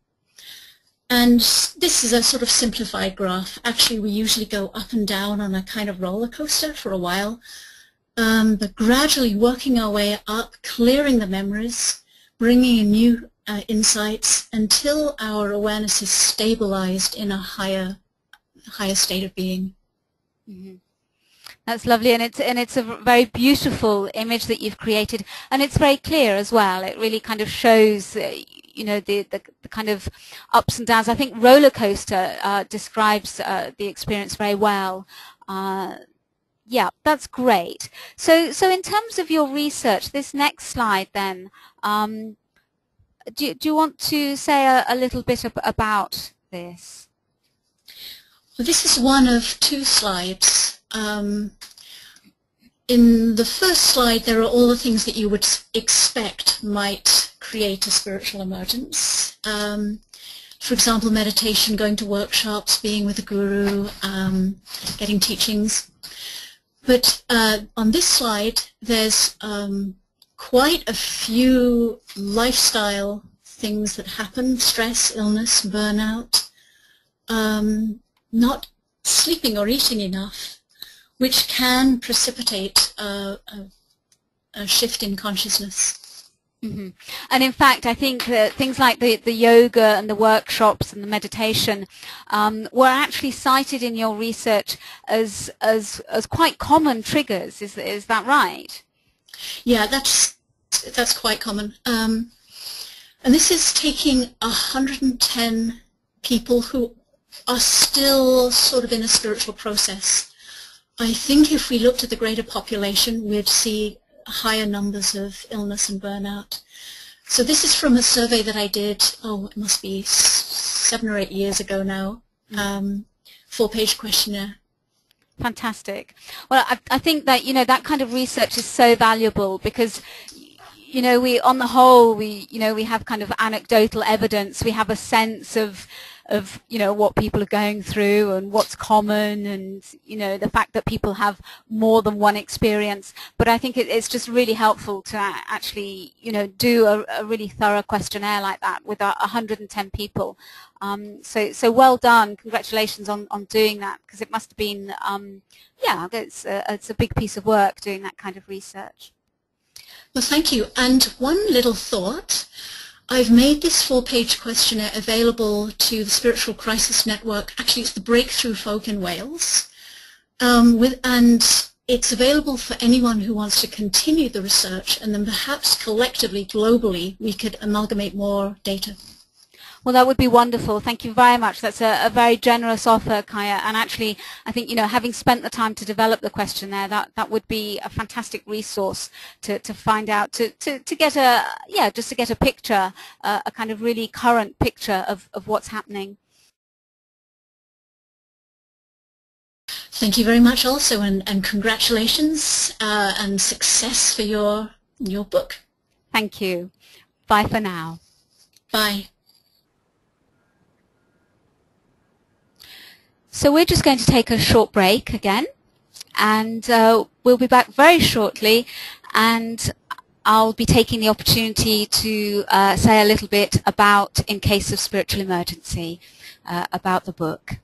E: And this is a sort of simplified graph. Actually, we usually go up and down on a kind of roller coaster for a while, but gradually working our way up, clearing the memories, bringing in new insights until our awareness is stabilized in a higher state of being.
A: Mm-hmm. That's lovely, and it's a very beautiful image that you've created, and it's very clear as well. It really kind of shows, the kind of ups and downs. I think roller coaster describes the experience very well. Yeah, that's great. So in terms of your research, this next slide then, do you want to say a little bit about this?
E: Well, this is one of two slides. In the first slide, there are all the things that you would expect might create a spiritual emergence. For example, meditation, going to workshops, being with a guru, getting teachings. But on this slide, there's quite a few lifestyle things that happen: stress, illness, burnout, not sleeping or eating enough, which can precipitate a shift in consciousness.
A: Mm-hmm. And in fact, I think that things like the yoga and the workshops and the meditation were actually cited in your research as quite common triggers. Is that right?
E: Yeah, that's quite common. And this is taking 110 people who are still sort of in a spiritual process. I think if we looked at the greater population, we'd see higher numbers of illness and burnout. So this is from a survey that I did, it must be 7 or 8 years ago now, 4-page questionnaire.
A: Fantastic. Well, I think that, that kind of research is so valuable because, we, on the whole, we have kind of anecdotal evidence. We have a sense of what people are going through and what's common, and the fact that people have more than one experience. But I think it's just really helpful to actually do a really thorough questionnaire like that with 110 people. So well done, congratulations on doing that, because it must have been it's a big piece of work doing that kind of research.
E: Well, thank you. And one little thought. I've made this 4-page questionnaire available to the Spiritual Crisis Network. Actually, it's the Breakthrough Folk in Wales. And it's available for anyone who wants to continue the research, and then perhaps collectively, globally, we could amalgamate more data.
A: Well, that would be wonderful. Thank you very much. That's a very generous offer, Kaya. And actually, I think, having spent the time to develop the questionnaire, that would be a fantastic resource to find out, to get just to get a picture, a kind of really current picture of what's happening.
E: Thank you very much also, and congratulations and success for your book.
A: Thank you. Bye for now.
E: Bye.
A: So we're just going to take a short break again, and we'll be back very shortly, and I'll be taking the opportunity to say a little bit about In Case of Spiritual Emergency, about the book.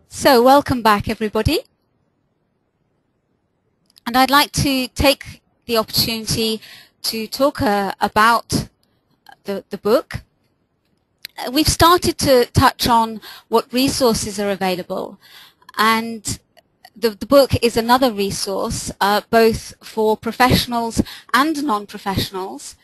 A: So welcome back, everybody. And I'd like to take the opportunity to talk about the book. We've started to touch on what resources are available, and the book is another resource, both for professionals and non-professionals.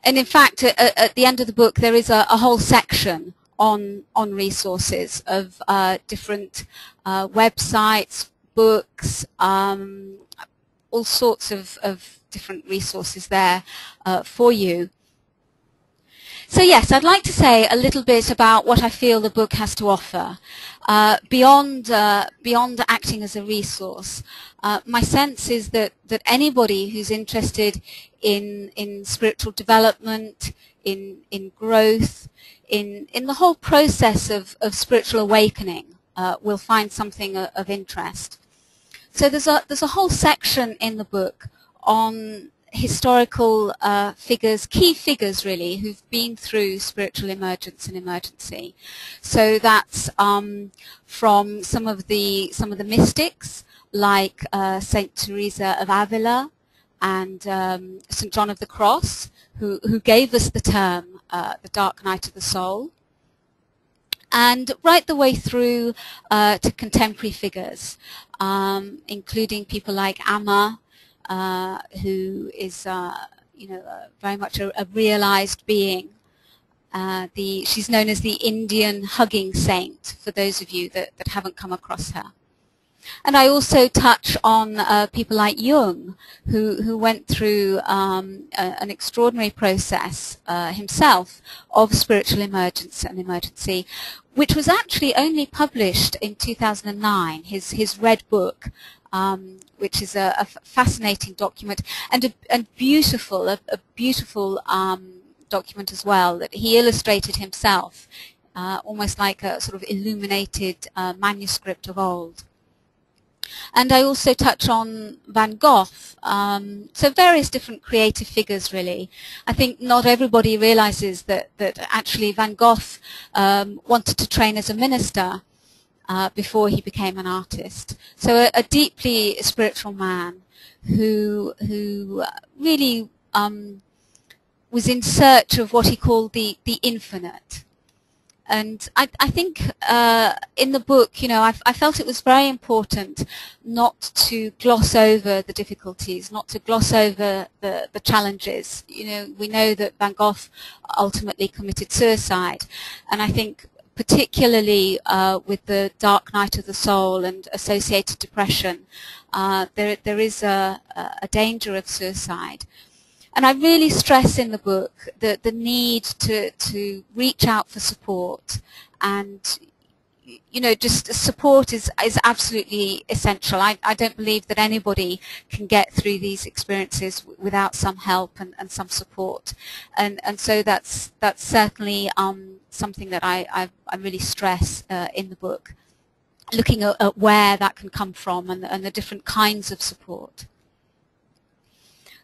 A: And in fact, at the end of the book, there is a whole section on resources of different websites, books, all sorts of different resources there for you. So yes, I'd like to say a little bit about what I feel the book has to offer. Beyond acting as a resource, my sense is that anybody who's interested in spiritual development, in growth, in the whole process of spiritual awakening will find something of interest. So there's a whole section in the book on historical figures, key figures really, who've been through spiritual emergence and emergency. So that's from some of the mystics, like Saint Teresa of Avila and St. John of the Cross, who gave us the term the dark night of the soul, and right the way through to contemporary figures, including people like Amma, who is, very much a realized being. She's known as the Indian hugging saint, for those of you that haven't come across her. And I also touch on people like Jung, who went through an extraordinary process himself of spiritual emergence and emergency, which was actually only published in 2009, his Red Book, which is a fascinating document and a beautiful document as well, that he illustrated himself, almost like a sort of illuminated manuscript of old. And I also touch on Van Gogh, so various different creative figures really. I think not everybody realizes that actually Van Gogh wanted to train as a minister before he became an artist. So a deeply spiritual man who really was in search of what he called the infinite. And I think in the book, I felt it was very important not to gloss over the difficulties, not to gloss over the challenges. We know that Van Gogh ultimately committed suicide, and I think particularly with the dark night of the soul and associated depression, there is a danger of suicide. And I really stress in the book the need to reach out for support, and just support is absolutely essential. I don't believe that anybody can get through these experiences without some help and some support, and so that's certainly something that I really stress in the book, looking at where that can come from and the different kinds of support.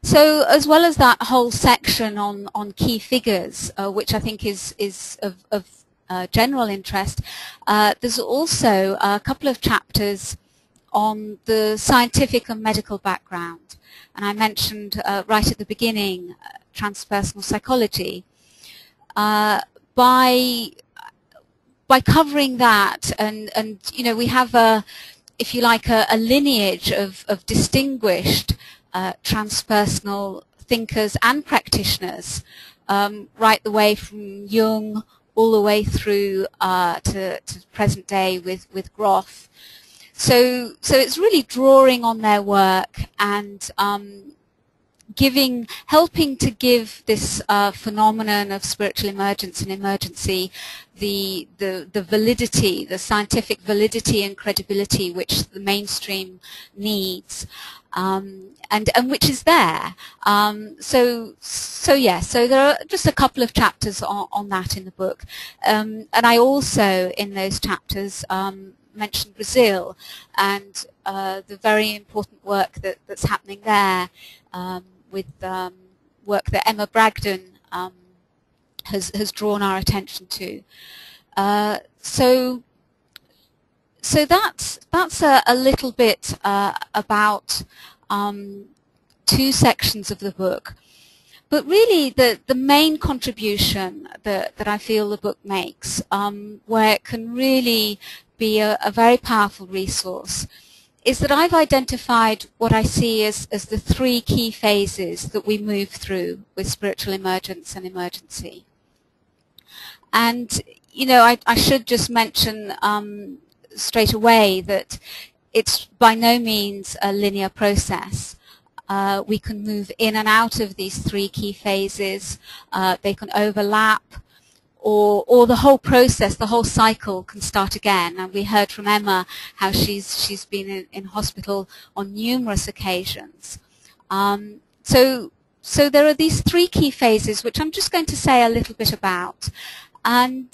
A: So as well as that whole section on key figures, which I think is of general interest, there's also a couple of chapters on the scientific and medical background. And I mentioned right at the beginning transpersonal psychology. By covering that, and we have if you like, a lineage of distinguished transpersonal thinkers and practitioners, right the way from Jung all the way through to present day with Groff. So it's really drawing on their work and helping to give this phenomenon of spiritual emergence and emergency the validity, the scientific validity and credibility which the mainstream needs. And which is there. So there are just a couple of chapters on that in the book. And I also, in those chapters, mentioned Brazil and the very important work that's happening there with work that Emma Bragdon has drawn our attention to. So that's a little bit about two sections of the book. But really the main contribution that I feel the book makes, where it can really be a very powerful resource, is that I've identified what I see as the three key phases that we move through with spiritual emergence and emergency. And, I should just mention straight away that it's by no means a linear process. We can move in and out of these 3 key phases. They can overlap, or the whole process, the whole cycle can start again. And we heard from Emma how she's been in hospital on numerous occasions. So there are these 3 key phases, which I'm just going to say a little bit about. And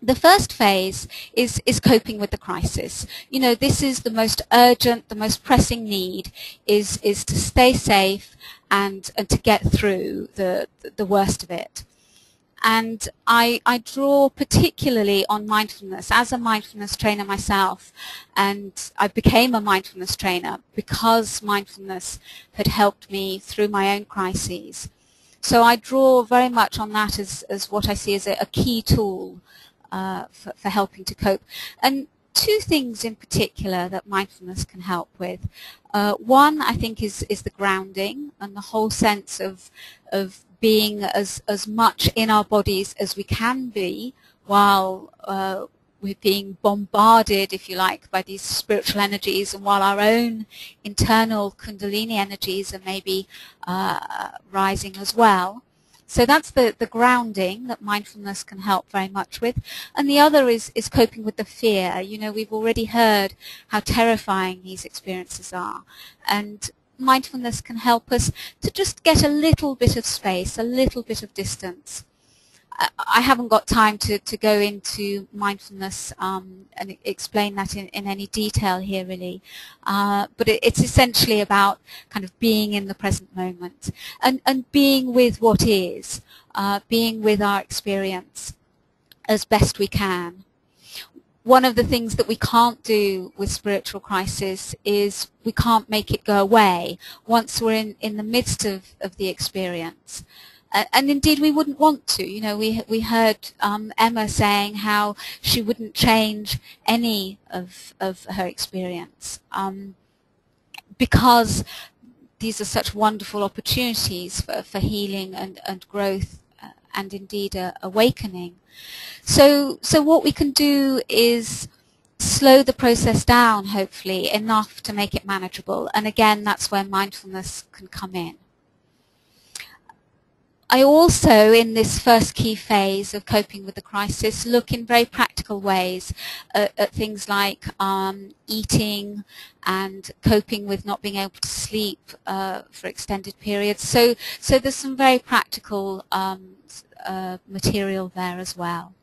A: the first phase is coping with the crisis. You know, this is the most urgent, the most pressing need is to stay safe and to get through the worst of it. And I draw particularly on mindfulness as a mindfulness trainer myself, and I became a mindfulness trainer because mindfulness had helped me through my own crises. So I draw very much on that as what I see as a key tool for helping to cope. And 2 things in particular that mindfulness can help with. One, I think, is the grounding and the whole sense of being as much in our bodies as we can be while we're being bombarded, if you like, by these spiritual energies, and while our own internal Kundalini energies are maybe rising as well. So that's the grounding that mindfulness can help very much with. And the other is coping with the fear. You know, we've already heard how terrifying these experiences are. And mindfulness can help us to just get a little bit of space, a little bit of distance. I haven't got time to go into mindfulness and explain that in any detail here, really. But it's essentially about kind of being in the present moment and being with what is, being with our experience as best we can. One of the things that we can't do with spiritual crisis is we can't make it go away once we're in the midst of the experience. And indeed, we wouldn't want to. You know, we heard Emma saying how she wouldn't change any of her experience because these are such wonderful opportunities for healing and growth and indeed awakening. So what we can do is slow the process down, hopefully, enough to make it manageable. And again, that's where mindfulness can come in. I also, in this first key phase of coping with the crisis, look in very practical ways at things like eating and coping with not being able to sleep for extended periods. So there's some very practical material there as well.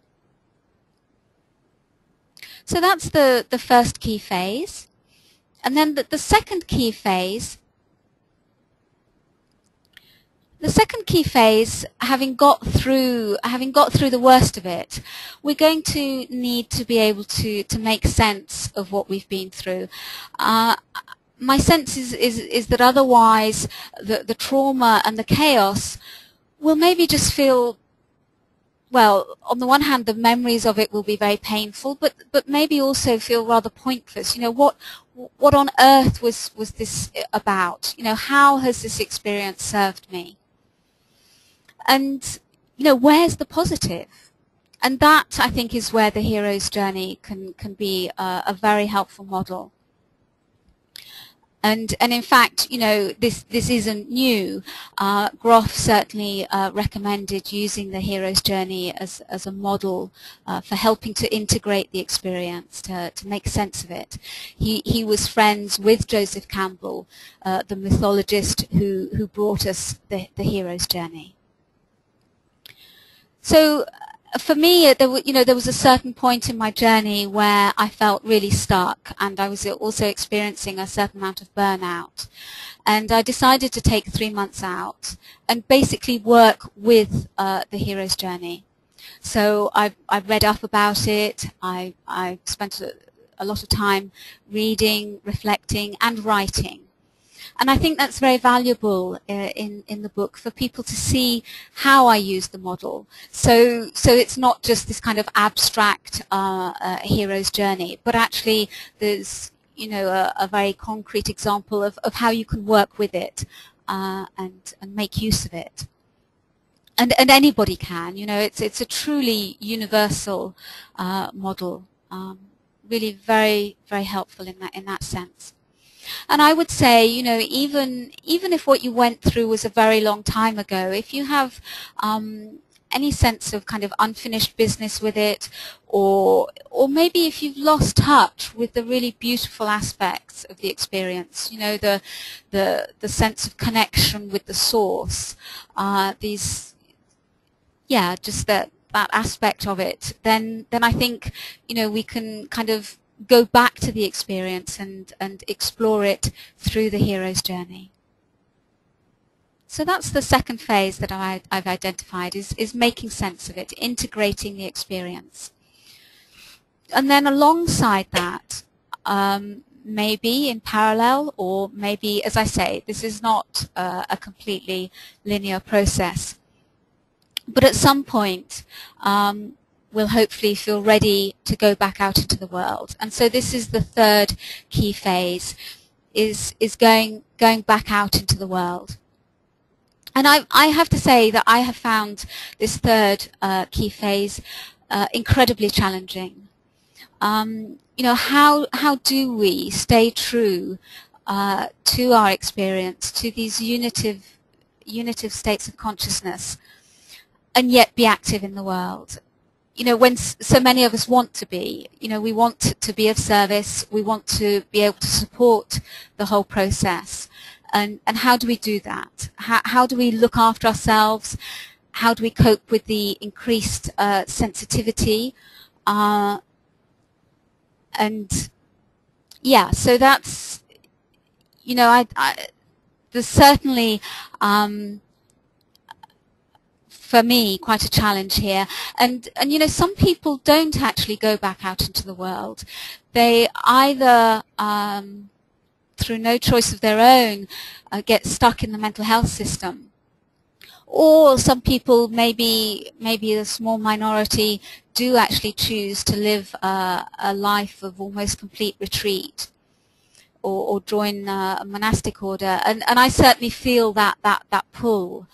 A: So that's the first key phase. And then the second key phase, having got through the worst of it, we're going to need to be able to make sense of what we've been through. My sense is that otherwise the trauma and the chaos will maybe just feel, well, on the one hand, the memories of it will be very painful, but maybe also feel rather pointless. You know, what on earth was this about? You know, how has this experience served me? And, you know, where's the positive? And that, I think, is where the hero's journey can be a very helpful model. And in fact, you know, this isn't new. Groff certainly recommended using the hero's journey as a model for helping to integrate the experience, to make sense of it. He was friends with Joseph Campbell, the mythologist who brought us the hero's journey. So for me, there was a certain point in my journey where I felt really stuck, and I was also experiencing a certain amount of burnout. And I decided to take 3 months out and basically work with the hero's journey. So I read up about it. I spent a lot of time reading, reflecting, and writing. And I think that's very valuable in the book for people to see how I use the model. So it's not just this kind of abstract hero's journey, but actually there's, you know, a very concrete example of how you can work with it and make use of it. And anybody can, you know, it's a truly universal model, really very, very helpful in that sense. And I would say, you know, even if what you went through was a very long time ago, if you have any sense of kind of unfinished business with it, or maybe if you've lost touch with the really beautiful aspects of the experience, you know, the sense of connection with the source, just that aspect of it, then I think, you know, we can kind of go back to the experience and explore it through the hero's journey. So that's the second phase that I've identified, is making sense of it, integrating the experience. And then alongside that, maybe in parallel, or maybe, as I say, this is not a completely linear process, but at some point we'll hopefully feel ready to go back out into the world. And so this is the third key phase, is going back out into the world. And I have to say that I have found this third key phase incredibly challenging. You know, how do we stay true to our experience, to these unitive states of consciousness, and yet be active in the world? You know, when so many of us want to be, you know, we want to be of service, we want to be able to support the whole process. And how do we do that? How do we look after ourselves? How do we cope with the increased sensitivity? And yeah, so that's, you know, there's certainly for me quite a challenge here. And you know, some people don't actually go back out into the world. They either through no choice of their own get stuck in the mental health system, or some people, maybe a small minority, do actually choose to live a life of almost complete retreat, or join a monastic order, and I certainly feel that pull.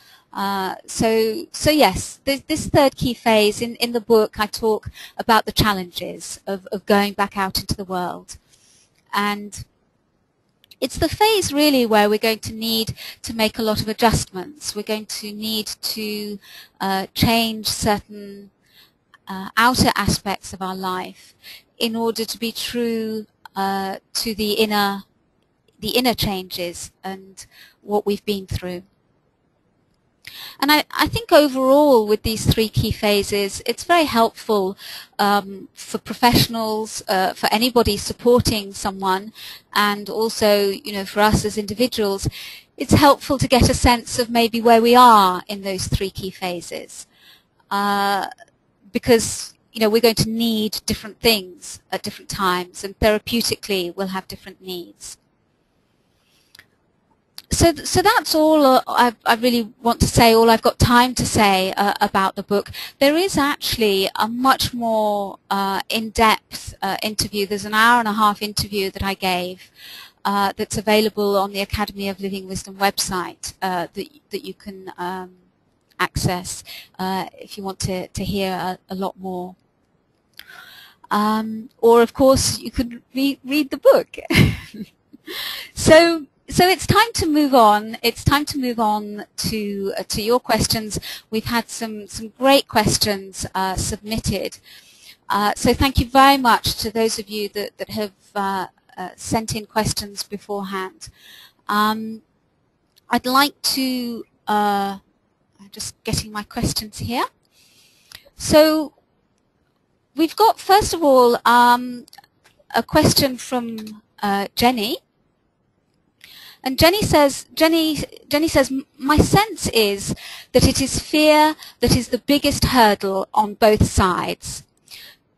A: So yes, this third key phase, in the book I talk about the challenges of going back out into the world. And it's the phase really where we're going to need to make a lot of adjustments. We're going to need to change certain outer aspects of our life in order to be true to the inner changes and what we've been through. And I think overall with these three key phases, it's very helpful for professionals, for anybody supporting someone, and also, you know, for us as individuals. It's helpful to get a sense of maybe where we are in those three key phases, because, you know, we're going to need different things at different times, and therapeutically we'll have different needs. So that's all I really want to say, all I've got time to say about the book. There is actually a much more in-depth interview. There's an hour-and-a-half interview that I gave that's available on the Academy of Living Wisdom website that you can access if you want to hear a lot more. Or, of course, you could read the book. So it's time to move on. It's time to move on to your questions. We've had some great questions submitted. So thank you very much to those of you that have sent in questions beforehand. I'd like to, I'm just getting my questions here. So we've got, first of all, a question from Jenny. And Jenny says, my sense is that it is fear that is the biggest hurdle on both sides.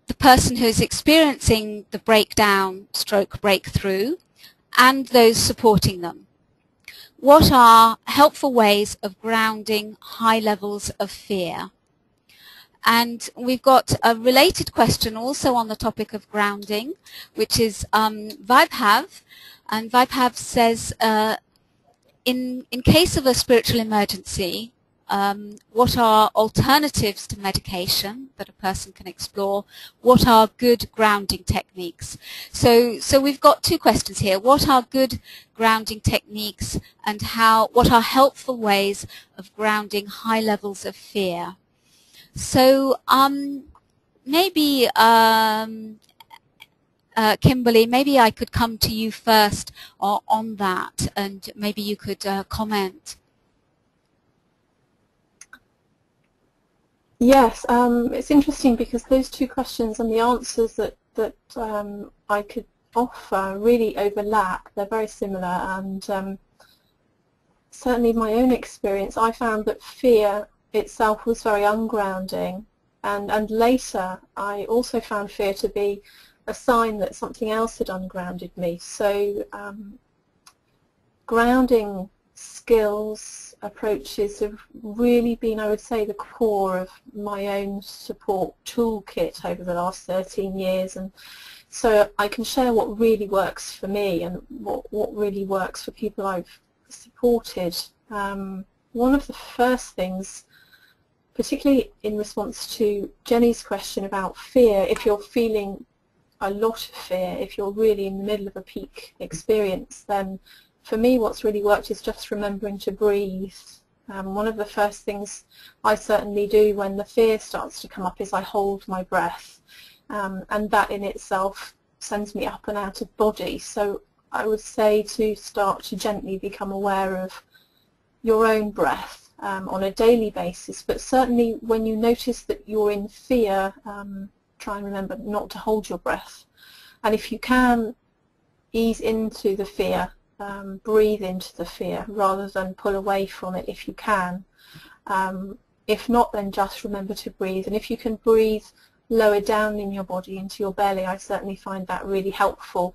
A: The person who is experiencing the breakdown / breakthrough, and those supporting them. What are helpful ways of grounding high levels of fear? And we've got a related question also on the topic of grounding, which is Vaibhav. And Vaibhav says, in case of a spiritual emergency, what are alternatives to medication that a person can explore, what are good grounding techniques. So we've got two questions here. What are good grounding techniques, and what are helpful ways of grounding high levels of fear? So maybe Kimberly, maybe I could come to you first on that, and maybe you could comment.
C: Yes, it's interesting because those two questions and the answers that I could offer really overlap. They're very similar, and certainly my own experience, I found that fear itself was very ungrounding, and later I also found fear to be a sign that something else had ungrounded me. So grounding skills, approaches have really been, I would say, the core of my own support toolkit over the last 13 years. And so I can share what really works for me and what really works for people I've supported. One of the first things, particularly in response to Jenny's question about fear, if you're feeling a lot of fear, if you're really in the middle of a peak experience, then for me what's really worked is just remembering to breathe. One of the first things I certainly do when the fear starts to come up is I hold my breath, and that in itself sends me up and out of body. So I would say to start to gently become aware of your own breath on a daily basis, but certainly when you notice that you're in fear, try and remember not to hold your breath. And if you can, ease into the fear, breathe into the fear rather than pull away from it if you can. If not, then just remember to breathe. And if you can breathe lower down in your body into your belly, I certainly find that really helpful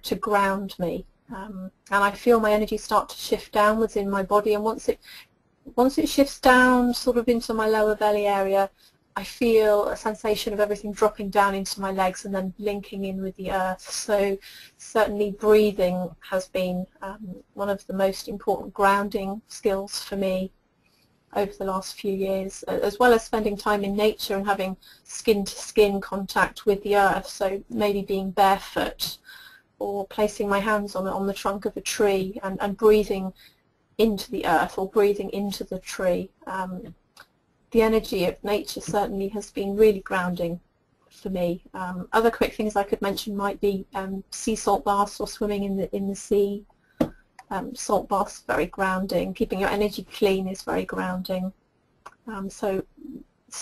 C: to ground me. And I feel my energy start to shift downwards in my body, and once it shifts down sort of into my lower belly area, I feel a sensation of everything dropping down into my legs and then linking in with the earth. So certainly breathing has been one of the most important grounding skills for me over the last few years, as well as spending time in nature and having skin-to-skin contact with the earth. So maybe being barefoot or placing my hands on the trunk of a tree and breathing into the earth or breathing into the tree. The energy of nature certainly has been really grounding for me. Other quick things I could mention might be sea salt baths or swimming in the sea. Salt baths are very grounding. Keeping your energy clean is very grounding. So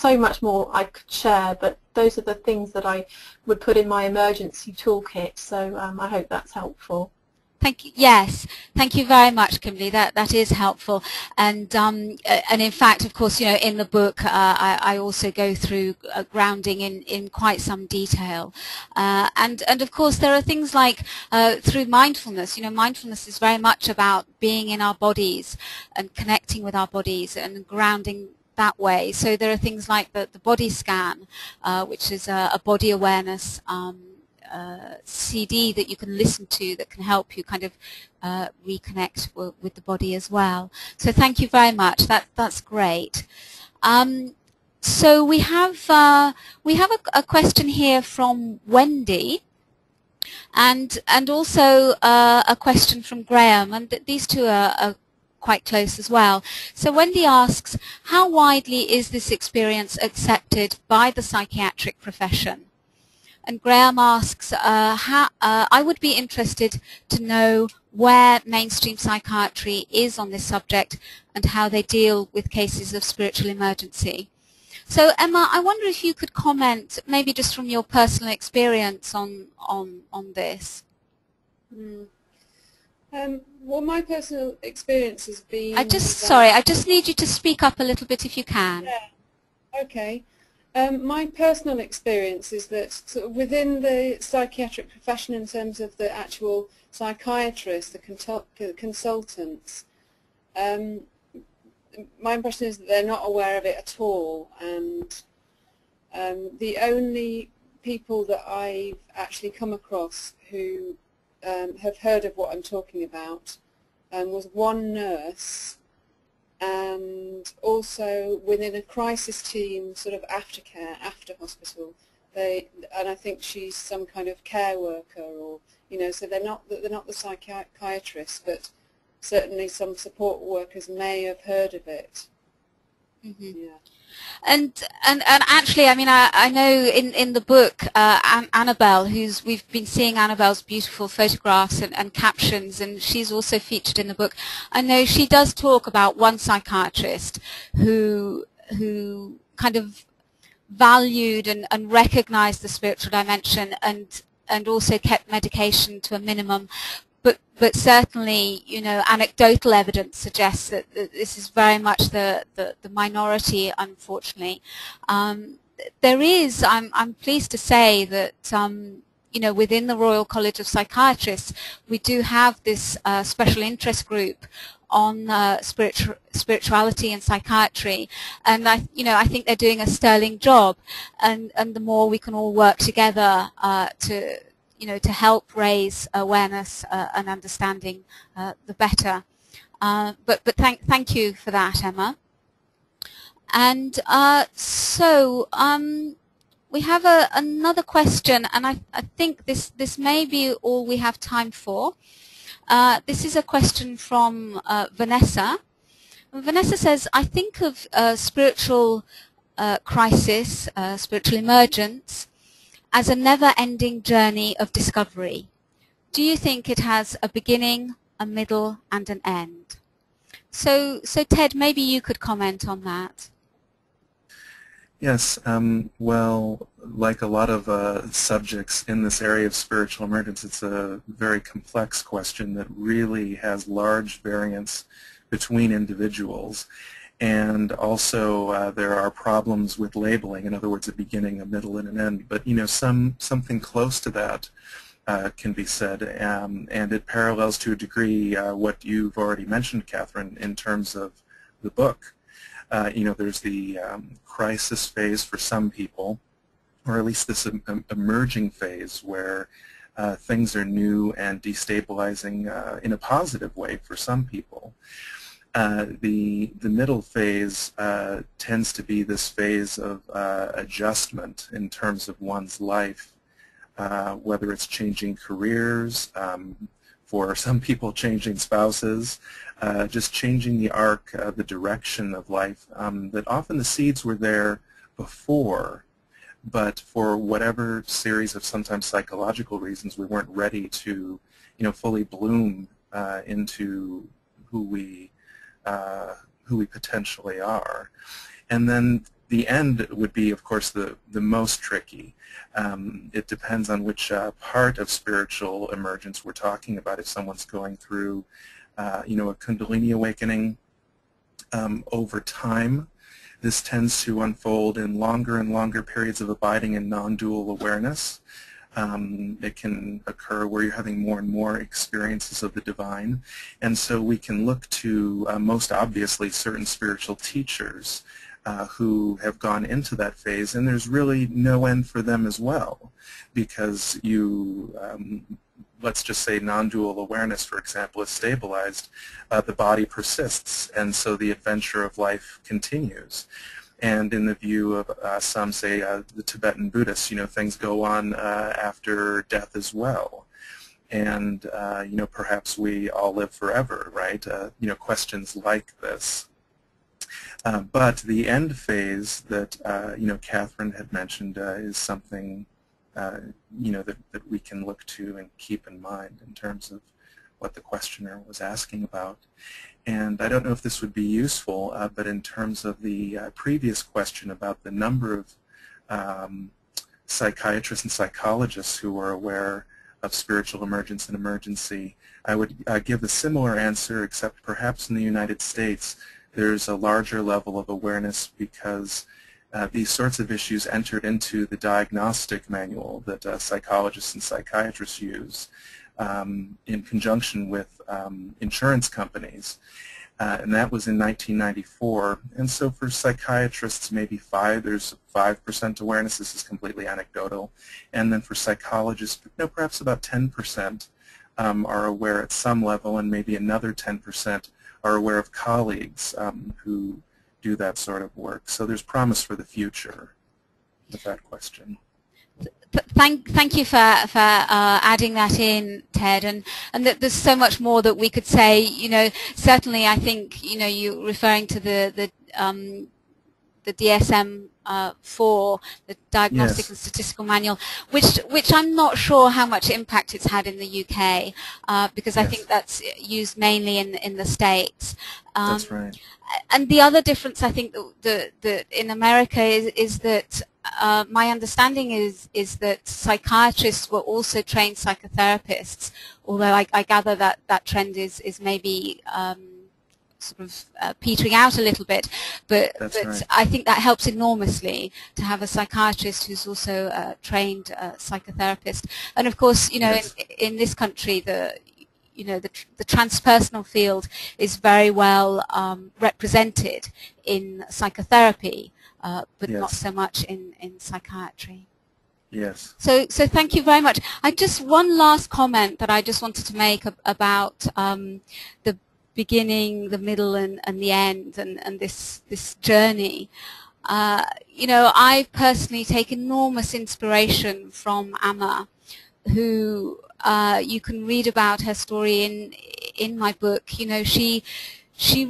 C: much more I could share, but those are the things that I would put in my emergency toolkit. So I hope that's helpful.
A: Thank you. Yes, thank you very much, Kimberly. That is helpful, and in fact, of course, you know, in the book, I also go through grounding in quite some detail, and of course, there are things like through mindfulness. You know, mindfulness is very much about being in our bodies and connecting with our bodies and grounding that way. So there are things like the body scan, which is a body awareness CD that you can listen to that can help you kind of reconnect with the body as well. So thank you very much. That's great. So we have a question here from Wendy, and also a question from Graham, and these two are quite close as well. So Wendy asks, how widely is this experience accepted by the psychiatric profession? And Graham asks, I would be interested to know where mainstream psychiatry is on this subject and how they deal with cases of spiritual emergency. So Emma, I wonder if you could comment, maybe just from your personal experience on this.
B: Well, my personal experience has been...
A: Sorry, I just need you to speak up a little bit if you can.
B: Yeah, okay. My personal experience is that sort of within the psychiatric profession, in terms of the actual psychiatrists, the consultants, my impression is that they're not aware of it at all, and the only people that I've actually come across who have heard of what I'm talking about was one nurse and also within a crisis team, sort of aftercare, after hospital. And I think she's some kind of care worker, or so they're not the psychiatrists, but certainly some support workers may have heard of it.
A: Mm-hmm.
B: Yeah.
A: And actually, I mean, I know in the book, Annabelle, we've been seeing Annabelle's beautiful photographs and captions, and she's also featured in the book. I know she does talk about one psychiatrist who kind of valued and recognized the spiritual dimension and also kept medication to a minimum. But certainly, anecdotal evidence suggests that this is very much the minority, unfortunately. There is, I'm pleased to say that, within the Royal College of Psychiatrists, we do have this special interest group on spirituality and psychiatry, and I think they're doing a sterling job, and the more we can all work together to help raise awareness and understanding, the better. But thank you for that, Emma. And so we have another question, and I think this may be all we have time for. This is a question from Vanessa. Vanessa says, I think of spiritual crisis, spiritual emergence, as a never-ending journey of discovery. Do you think it has a beginning, a middle, and an end? So Ted, maybe you could comment on that.
D: Yes, well, like a lot of subjects in this area of spiritual emergence, it's a very complex question that really has large variance between individuals. And also there are problems with labeling, in other words, a beginning, a middle, and an end. But something close to that can be said, and it parallels to a degree what you've already mentioned, Catherine, in terms of the book. There's the crisis phase for some people, or at least this emerging phase where things are new and destabilizing in a positive way for some people. The middle phase tends to be this phase of adjustment in terms of one's life, whether it's changing careers, for some people changing spouses, just changing the arc, the direction of life, that often the seeds were there before, but for whatever series of sometimes psychological reasons we weren't ready to fully bloom into who we potentially are. And then the end would be, of course, the most tricky. It depends on which part of spiritual emergence we're talking about. If someone's going through, a Kundalini awakening over time, this tends to unfold in longer and longer periods of abiding in non-dual awareness. It can occur where you're having more and more experiences of the divine, and so we can look to most obviously certain spiritual teachers who have gone into that phase, and there's really no end for them as well, because let's just say non-dual awareness, for example, is stabilized, the body persists, and so the adventure of life continues. And in the view of some, say, the Tibetan Buddhists, things go on after death as well. And, perhaps we all live forever, right? Questions like this. But the end phase that, Catherine had mentioned is something, that we can look to and keep in mind in terms of what the questioner was asking about. And I don't know if this would be useful, but in terms of the previous question about the number of psychiatrists and psychologists who are aware of spiritual emergence and emergency, I would give a similar answer, except perhaps in the United States there's a larger level of awareness because these sorts of issues entered into the diagnostic manual that psychologists and psychiatrists use in conjunction with insurance companies. And that was in 1994. And so for psychiatrists, maybe there's 5% awareness. This is completely anecdotal. And then for psychologists, perhaps about 10% are aware at some level, and maybe another 10% are aware of colleagues who do that sort of work. So there's promise for the future with that question.
A: Thank you for adding that in, Ted, and that there's so much more that we could say. You know, certainly I think, you know, you referring to the DSM-4, the Diagnostic
D: Yes.
A: and Statistical Manual, which I'm not sure how much impact it's had in the UK, because I
D: Yes.
A: think that's used mainly in the States.
D: That's right.
A: And the other difference, I think, that in America is that my understanding is that psychiatrists were also trained psychotherapists, although I gather that trend is maybe sort of petering out a little bit, but
D: Right.
A: I think that helps enormously to have a psychiatrist who's also a trained psychotherapist. And of course, you know,
D: Yes.
A: in this country, the transpersonal field is very well represented in psychotherapy, but
D: Yes.
A: not so much in psychiatry.
D: Yes.
A: So thank you very much. I just one last comment that I just wanted to make about the beginning, the middle, and the end, and this journey. You know, I personally take enormous inspiration from Amma, who you can read about her story in my book. You know, she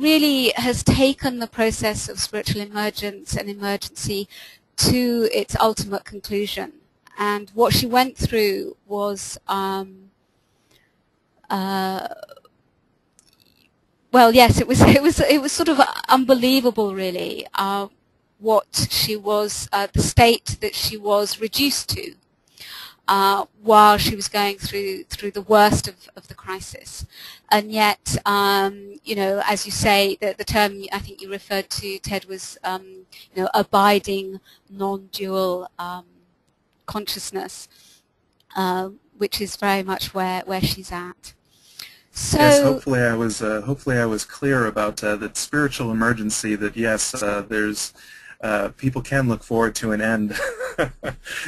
A: really has taken the process of spiritual emergence and emergency to its ultimate conclusion. And what she went through was, well, yes, it was sort of unbelievable, really, what she was, the state that she was reduced to. While she was going through the worst of the crisis. And yet, you know, as you say, the term I think you referred to, Ted, was, you know, abiding non-dual consciousness, which is very much where she's at. So,
D: yes, hopefully I was clear about that spiritual emergency, that yes, there's people can look forward to an end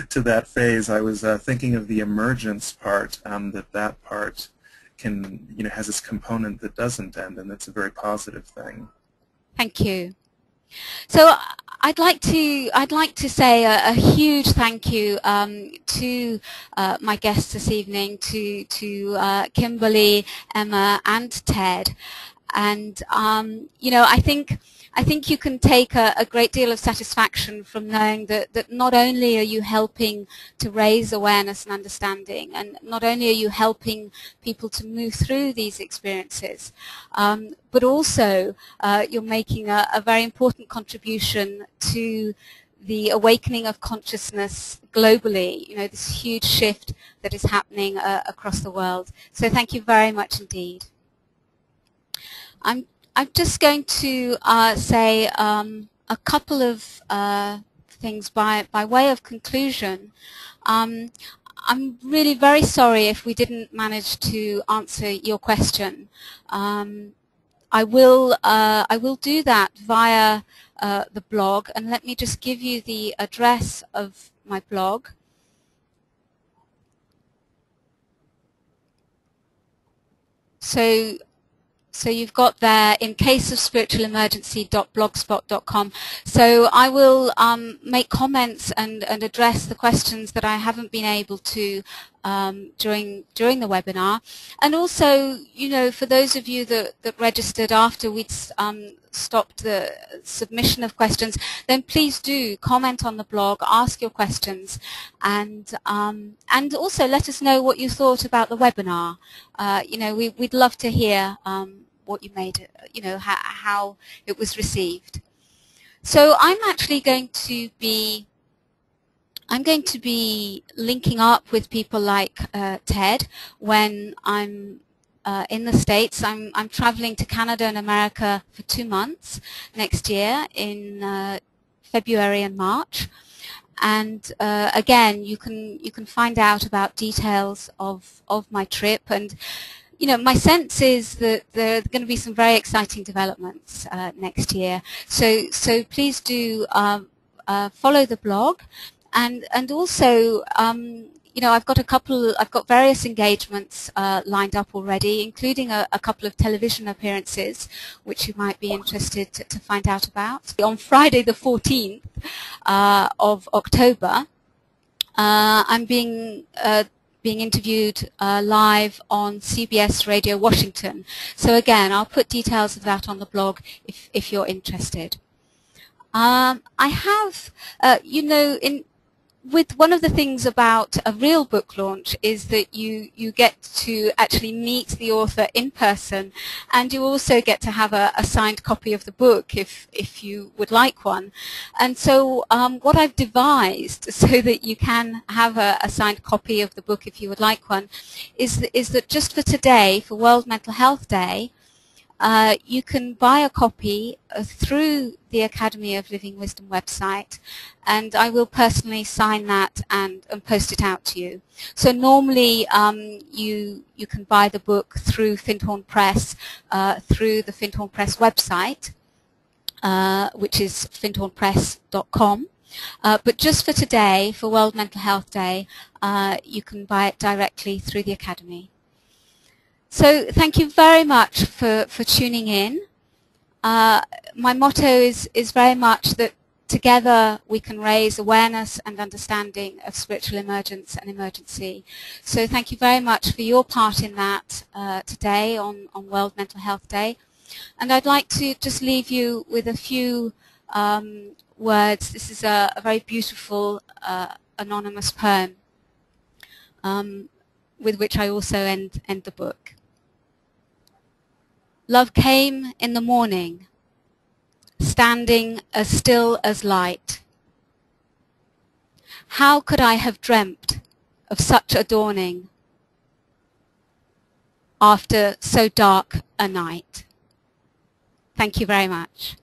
D: to that phase. I was thinking of the emergence part, that part can, you know, has this component that doesn't end, and that's a very positive thing.
A: thank you. So I'd like to say a huge thank you to my guests this evening, to Kimberly, Emma, and Ted. And you know, I think you can take a great deal of satisfaction from knowing that not only are you helping to raise awareness and understanding, and not only are you helping people to move through these experiences, but also you're making a very important contribution to the awakening of consciousness globally, you know, this huge shift that is happening across the world. So thank you very much indeed. I'm just going to say a couple of things by way of conclusion. I'm really very sorry if we didn't manage to answer your question. I will do that via the blog, and let me just give you the address of my blog. So you've got there, in case of spiritual emergency.blogspot.com. So I will make comments and address the questions that I haven't been able to during the webinar. And also, you know, for those of you that registered after we'd stopped the submission of questions, then please do comment on the blog, ask your questions, and also let us know what you thought about the webinar. You know, we'd love to hear what you made, you know, how it was received. So I'm actually going to be linking up with people like Ted when I'm in the States. I'm traveling to Canada and America for 2 months next year in February and March. And again, you can find out about details of my trip. And you know, my sense is that there are going to be some very exciting developments next year. So please do follow the blog, and also I've got various engagements lined up already, including a couple of television appearances, which you might be interested to find out about. On Friday the 14th of October, I'm being interviewed live on CBS Radio Washington. So again, I'll put details of that on the blog if you're interested. I have, with one of the things about a real book launch is that you get to actually meet the author in person, and you also get to have a signed copy of the book if you would like one. And so what I've devised so that you can have a signed copy of the book if you would like one is that just for today, for World Mental Health Day, you can buy a copy through the Academy of Living Wisdom website, and I will personally sign that and post it out to you. So normally you can buy the book through Findhorn Press, through the Findhorn Press website, which is findhornpress.com. But just for today, for World Mental Health Day, you can buy it directly through the Academy. So thank you very much for tuning in. My motto is very much that together we can raise awareness and understanding of spiritual emergence and emergency. So thank you very much for your part in that today on World Mental Health Day. And I'd like to just leave you with a few words. This is a very beautiful anonymous poem with which I also end the book. Love came in the morning, standing as still as light. How could I have dreamt of such a dawning after so dark a night? Thank you very much.